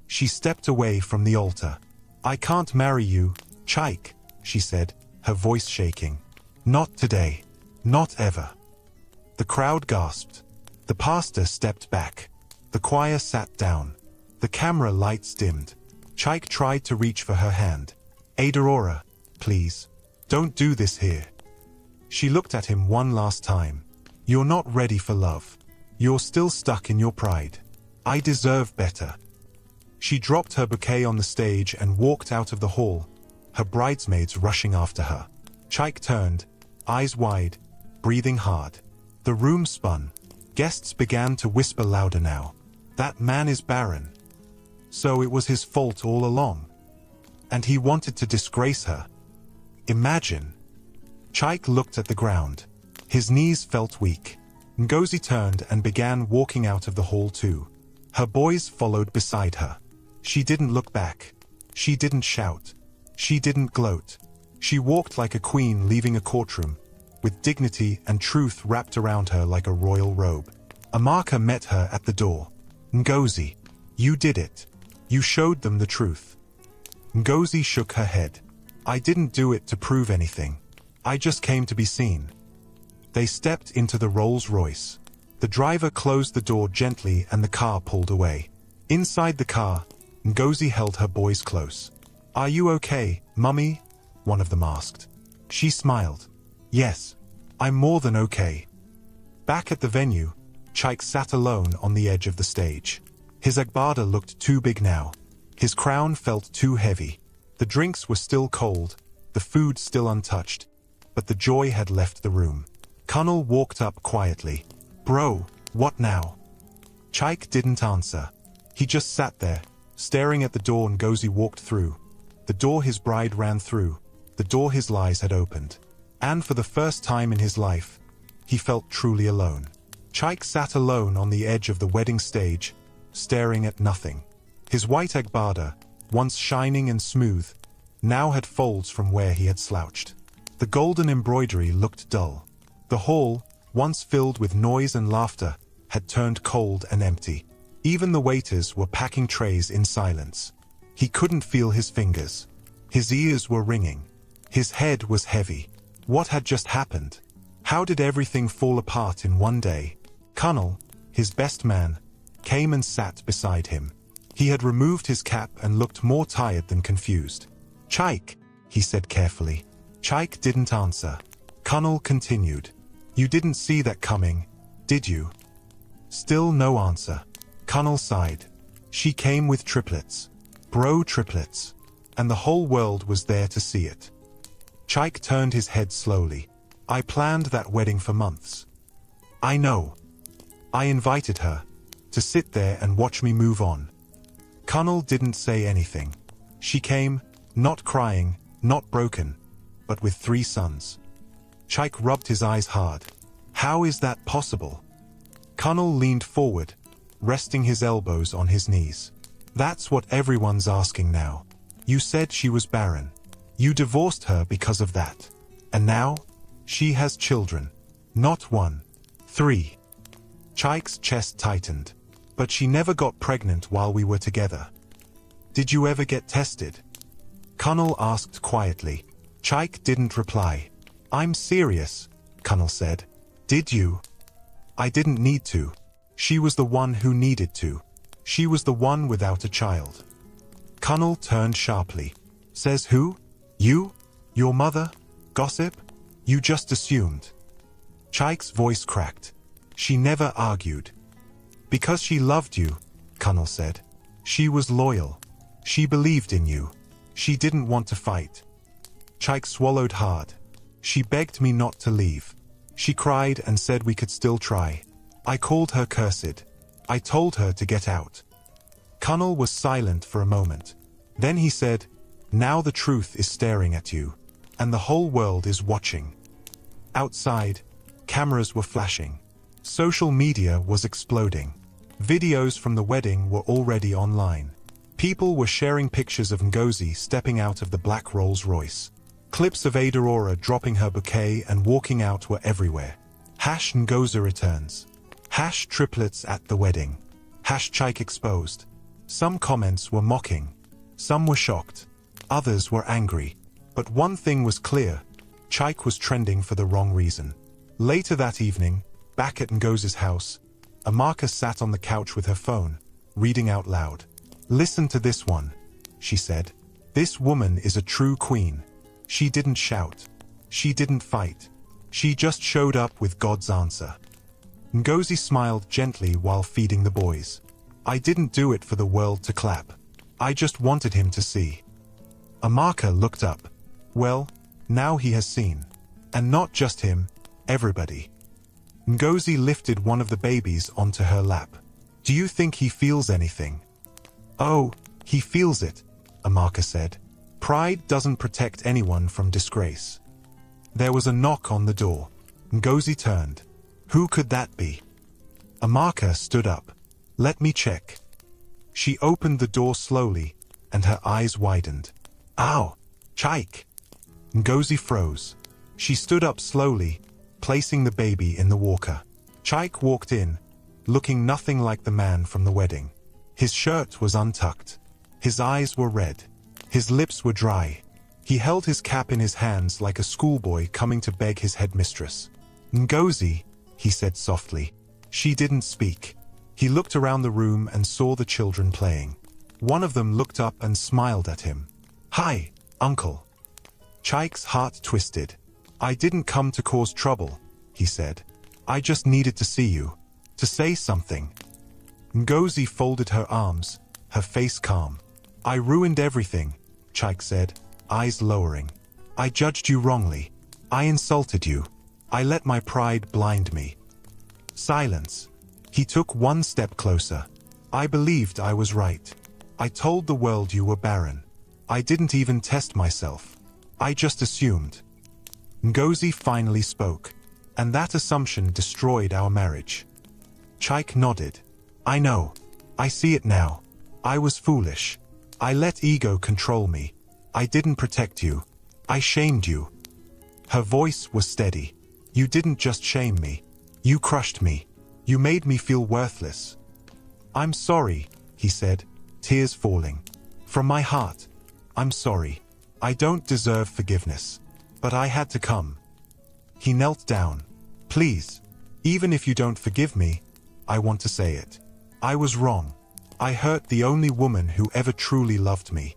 She stepped away from the altar. "I can't marry you, Chaik," she said, her voice shaking. "Not today. Not ever." The crowd gasped. The pastor stepped back. The choir sat down. The camera lights dimmed. Chaik tried to reach for her hand. "Adaora, please, don't do this here." She looked at him one last time. "You're not ready for love. You're still stuck in your pride. I deserve better." She dropped her bouquet on the stage and walked out of the hall, her bridesmaids rushing after her. Chaik turned, eyes wide, breathing hard. The room spun. Guests began to whisper louder now. "That man is Barren. So it was his fault all along. And he wanted to disgrace her. Imagine." Chaik looked at the ground. His knees felt weak. Ngozi turned and began walking out of the hall too. Her boys followed beside her. She didn't look back. She didn't shout. She didn't gloat. She walked like a queen leaving a courtroom, with dignity and truth wrapped around her like a royal robe. Amaka met her at the door. "Ngozi, you did it. You showed them the truth." Ngozi shook her head. "I didn't do it to prove anything. I just came to be seen." They stepped into the Rolls-Royce. The driver closed the door gently and the car pulled away. Inside the car, Ngozi held her boys close. "Are you okay, Mummy?" one of them asked. She smiled. "Yes, I'm more than okay." Back at the venue, Chaik sat alone on the edge of the stage. His agbada looked too big now. His crown felt too heavy. The drinks were still cold, the food still untouched, but the joy had left the room. Kunal walked up quietly. "Bro, what now?" Chaik didn't answer. He just sat there, staring at the door Ngozi walked through. The door his bride ran through, the door his lies had opened. And for the first time in his life, he felt truly alone. Chaik sat alone on the edge of the wedding stage, staring at nothing. His white agbada, once shining and smooth, now had folds from where he had slouched. The golden embroidery looked dull. The hall, once filled with noise and laughter, had turned cold and empty. Even the waiters were packing trays in silence. He couldn't feel his fingers. His ears were ringing. His head was heavy. What had just happened? How did everything fall apart in one day? Kunal, his best man, came and sat beside him. He had removed his cap and looked more tired than confused. "Chaik," he said carefully. Chaik didn't answer. Kunal continued. "You didn't see that coming, did you?" Still no answer. Kunal sighed. She came with triplets. Bro triplets. And the whole world was there to see it. Chaik turned his head slowly. "I planned that wedding for months. I know. I invited her to sit there and watch me move on." Kunal didn't say anything. She came, not crying, not broken, but with 3 sons. Chaik rubbed his eyes hard. "How is that possible?" Kunal leaned forward, resting his elbows on his knees. "That's what everyone's asking now. You said she was barren. You divorced her because of that. And now, she has children. Not 1, 3. Chaik's chest tightened. "But she never got pregnant while we were together. Did you ever get tested?" Kunal asked quietly. Chaik didn't reply. "I'm serious," Kunal said. "Did you?" "I didn't need to. She was the one who needed to. She was the one without a child." Kunal turned sharply. "Says who? You? Your mother? Gossip? You just assumed." Chaik's voice cracked. "She never argued." "Because she loved you," Kunal said. "She was loyal. She believed in you. She didn't want to fight." Chaik swallowed hard. "She begged me not to leave. She cried and said we could still try. I called her cursed. I told her to get out." Kunal was silent for a moment. Then he said, "Now the truth is staring at you, and the whole world is watching." Outside, cameras were flashing. Social media was exploding. Videos from the wedding were already online. People were sharing pictures of Ngozi stepping out of the black Rolls-Royce. Clips of Ada Aurora dropping her bouquet and walking out were everywhere. #Ngozi returns. #triplets at the wedding. #Chaik exposed. Some comments were mocking. Some were shocked. Others were angry. But one thing was clear. Chaik was trending for the wrong reason. Later that evening, back at Ngozi's house, Amaka sat on the couch with her phone, reading out loud. "Listen to this one," she said. "This woman is a true queen. She didn't shout. She didn't fight. She just showed up with God's answer." Ngozi smiled gently while feeding the boys. "I didn't do it for the world to clap. I just wanted him to see." Amaka looked up. "Well, now he has seen. And not just him, everybody." Ngozi lifted one of the babies onto her lap. "Do you think he feels anything?" "Oh, he feels it," Amaka said. "Pride doesn't protect anyone from disgrace." There was a knock on the door. Ngozi turned. Who could that be? Amaka stood up. "Let me check." She opened the door slowly, and her eyes widened. "Ow! Chaik!" Ngozi froze. She stood up slowly, placing the baby in the walker. Chaik walked in, looking nothing like the man from the wedding. His shirt was untucked. His eyes were red. His lips were dry. He held his cap in his hands like a schoolboy coming to beg his headmistress. "Ngozi," he said softly. She didn't speak. He looked around the room and saw the children playing. One of them looked up and smiled at him. "Hi, uncle." Chaik's heart twisted. "I didn't come to cause trouble," he said. "I just needed to see you." To say something. Ngozi folded her arms, her face calm. I ruined everything, Chike said, eyes lowering. I judged you wrongly. I insulted you. I let my pride blind me. Silence. He took one step closer. I believed I was right. I told the world you were barren. I didn't even test myself. I just assumed. Ngozi finally spoke, and that assumption destroyed our marriage. Chike nodded. I know. I see it now. I was foolish. I let ego control me. I didn't protect you. I shamed you. Her voice was steady. You didn't just shame me. You crushed me. You made me feel worthless. I'm sorry, he said, tears falling. From my heart, I'm sorry. I don't deserve forgiveness. But I had to come. He knelt down. Please, even if you don't forgive me, I want to say it. I was wrong. I hurt the only woman who ever truly loved me.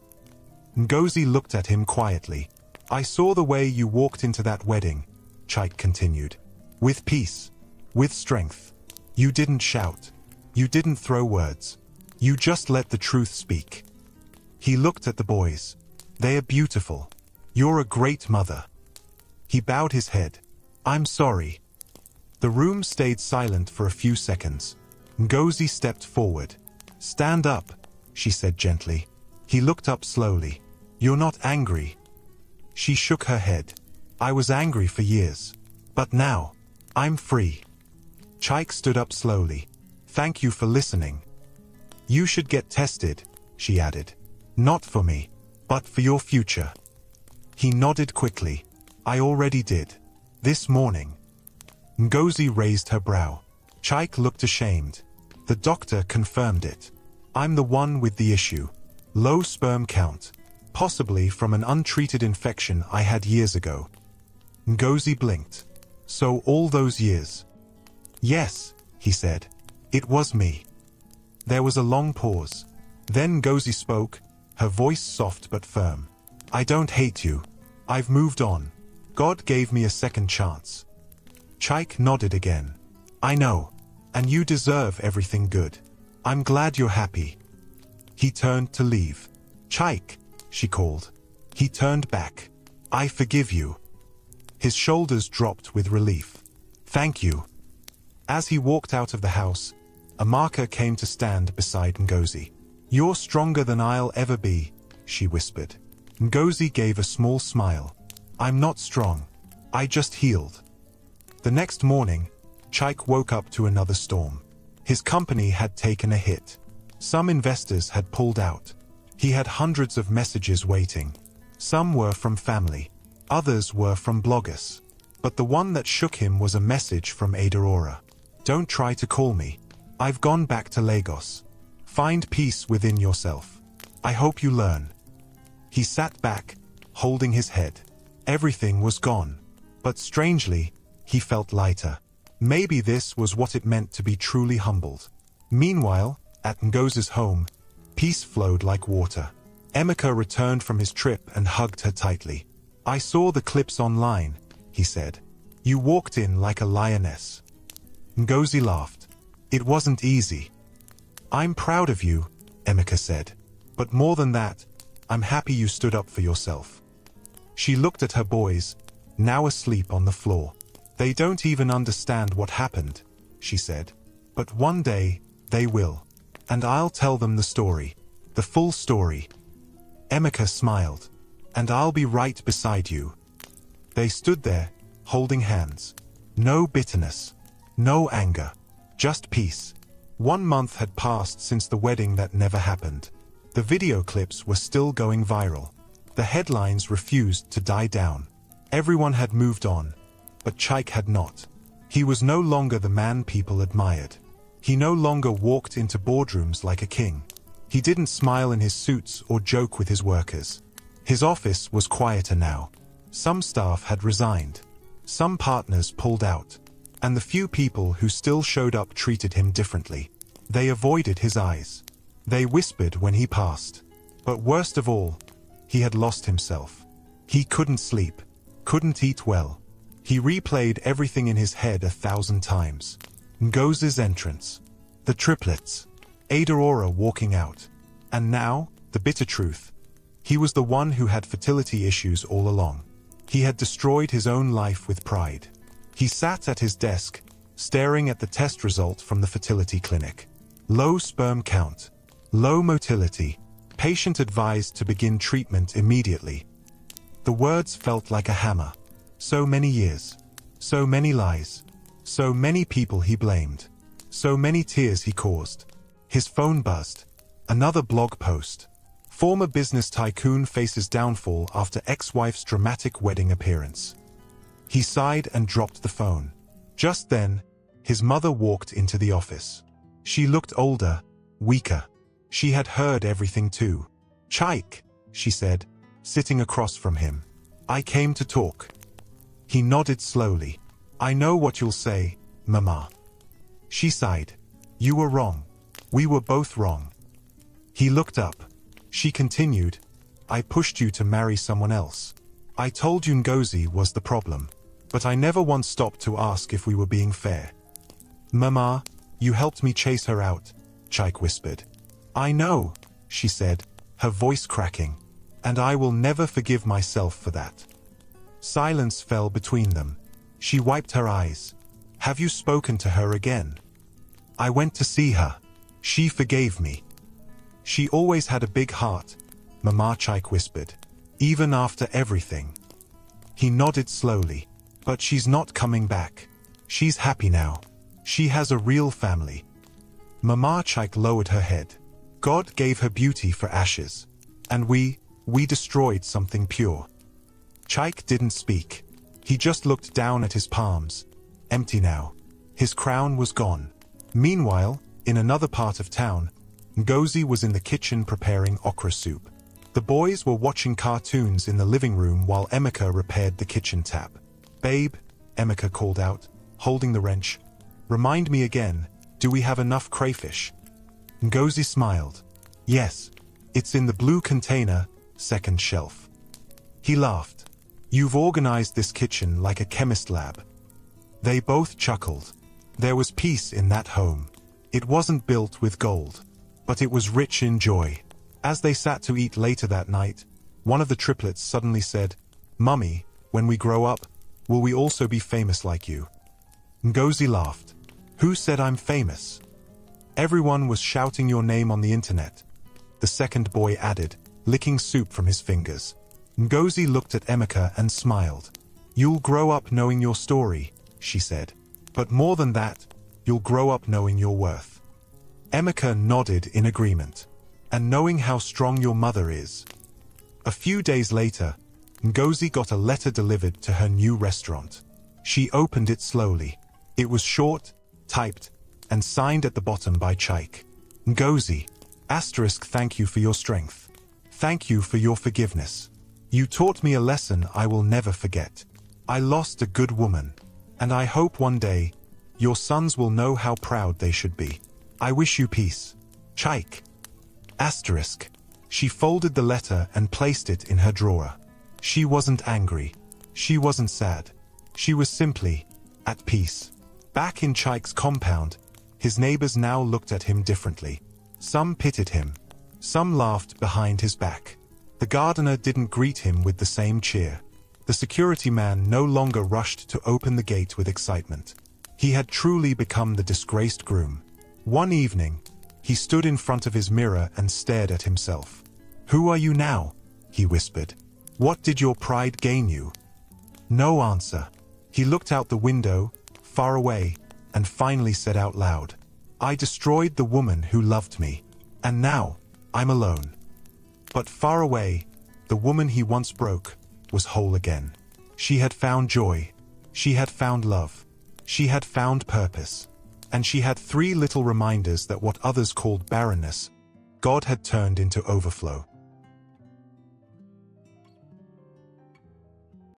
Ngozi looked at him quietly. I saw the way you walked into that wedding, Chike continued. With peace. With strength. You didn't shout. You didn't throw words. You just let the truth speak. He looked at the boys. They are beautiful. You're a great mother. He bowed his head. I'm sorry. The room stayed silent for a few seconds. Ngozi stepped forward. Stand up, she said gently. He looked up slowly. You're not angry. She shook her head. I was angry for years. But now, I'm free. Chike stood up slowly. Thank you for listening. You should get tested, she added. Not for me, but for your future. He nodded quickly. I already did. This morning. Ngozi raised her brow. Chike looked ashamed. The doctor confirmed it. I'm the one with the issue. Low sperm count. Possibly from an untreated infection I had years ago. Ngozi blinked. So all those years? Yes, he said. It was me. There was a long pause. Then Ngozi spoke, her voice soft but firm. I don't hate you. I've moved on. God gave me a second chance. Chike nodded again. I know. And you deserve everything good. I'm glad you're happy. He turned to leave. Chike, she called. He turned back. I forgive you. His shoulders dropped with relief. Thank you. As he walked out of the house, Amaka came to stand beside Ngozi. You're stronger than I'll ever be, she whispered. Ngozi gave a small smile. I'm not strong. I just healed. The next morning, Chike woke up to another storm. His company had taken a hit. Some investors had pulled out. He had hundreds of messages waiting. Some were from family. Others were from bloggers. But the one that shook him was a message from Ada Aura. Don't try to call me. I've gone back to Lagos. Find peace within yourself. I hope you learn. He sat back, holding his head. Everything was gone. But strangely, he felt lighter. Maybe this was what it meant to be truly humbled. Meanwhile, at Ngozi's home, peace flowed like water. Emeka returned from his trip and hugged her tightly. I saw the clips online, he said. You walked in like a lioness. Ngozi laughed. It wasn't easy. I'm proud of you, Emeka said. But more than that, I'm happy you stood up for yourself. She looked at her boys, now asleep on the floor. They don't even understand what happened, she said. But one day, they will. And I'll tell them the story. The full story. Emeka smiled. And I'll be right beside you. They stood there, holding hands. No bitterness. No anger. Just peace. 1 month had passed since the wedding that never happened. The video clips were still going viral. The headlines refused to die down. Everyone had moved on. But Chike had not. He was no longer the man people admired. He no longer walked into boardrooms like a king. He didn't smile in his suits or joke with his workers. His office was quieter now. Some staff had resigned. Some partners pulled out. And the few people who still showed up treated him differently. They avoided his eyes. They whispered when he passed. But worst of all, he had lost himself. He couldn't sleep, couldn't eat well. He replayed everything in his head 1,000 times. Ngozi's entrance. The triplets. Aurora walking out. And now, the bitter truth. He was the one who had fertility issues all along. He had destroyed his own life with pride. He sat at his desk, staring at the test result from the fertility clinic. Low sperm count. Low motility. Patient advised to begin treatment immediately. The words felt like a hammer. So many years. So many lies. So many people he blamed. So many tears he caused. His phone buzzed. Another blog post. Former business tycoon faces downfall after ex-wife's dramatic wedding appearance. He sighed and dropped the phone. Just then, his mother walked into the office. She looked older, weaker. She had heard everything too. "Chaik," she said, sitting across from him. "I came to talk." He nodded slowly. "I know what you'll say, Mama." She sighed. "You were wrong. We were both wrong." He looked up. She continued, "I pushed you to marry someone else. I told you Ngozi was the problem, but I never once stopped to ask if we were being fair." "Mama, you helped me chase her out," Chaik whispered. "I know," she said, her voice cracking, "and I will never forgive myself for that." Silence fell between them. She wiped her eyes. "Have you spoken to her again?" "I went to see her. She forgave me." "She always had a big heart," Mama Chaik whispered, "even after everything." He nodded slowly. "But she's not coming back. She's happy now. She has a real family." Mama Chaik lowered her head. "God gave her beauty for ashes. And we destroyed something pure." Chaik didn't speak. He just looked down at his palms. Empty now. His crown was gone. Meanwhile, in another part of town, Ngozi was in the kitchen preparing okra soup. The boys were watching cartoons in the living room while Emeka repaired the kitchen tap. "Babe," Emeka called out, holding the wrench. "Remind me again, do we have enough crayfish?" Ngozi smiled. "Yes. It's in the blue container, second shelf." He laughed. "You've organized this kitchen like a chemist lab." They both chuckled. There was peace in that home. It wasn't built with gold, but it was rich in joy. As they sat to eat later that night, one of the triplets suddenly said, "Mummy, when we grow up, will we also be famous like you?" Ngozi laughed. "Who said I'm famous?" "Everyone was shouting your name on the internet," the second boy added, licking soup from his fingers. Ngozi looked at Emeka and smiled. "You'll grow up knowing your story," she said. "But more than that, you'll grow up knowing your worth." Emeka nodded in agreement. "And knowing how strong your mother is." A few days later, Ngozi got a letter delivered to her new restaurant. She opened it slowly. It was short, typed, and signed at the bottom by Chaik. "Ngozi, *, thank you for your strength. Thank you for your forgiveness. You taught me a lesson I will never forget. I lost a good woman, and I hope one day, your sons will know how proud they should be. I wish you peace. Chaik. *. She folded the letter and placed it in her drawer. She wasn't angry. She wasn't sad. She was simply at peace. Back in Chaik's compound, his neighbors now looked at him differently. Some pitied him. Some laughed behind his back. The gardener didn't greet him with the same cheer. The security man no longer rushed to open the gate with excitement. He had truly become the disgraced groom. One evening, he stood in front of his mirror and stared at himself. "Who are you now?" he whispered. "What did your pride gain you?" No answer. He looked out the window, far away, and finally said out loud, "I destroyed the woman who loved me, and now, I'm alone." But far away, the woman he once broke was whole again. She had found joy. She had found love. She had found purpose. And she had 3 little reminders that what others called barrenness, God had turned into overflow.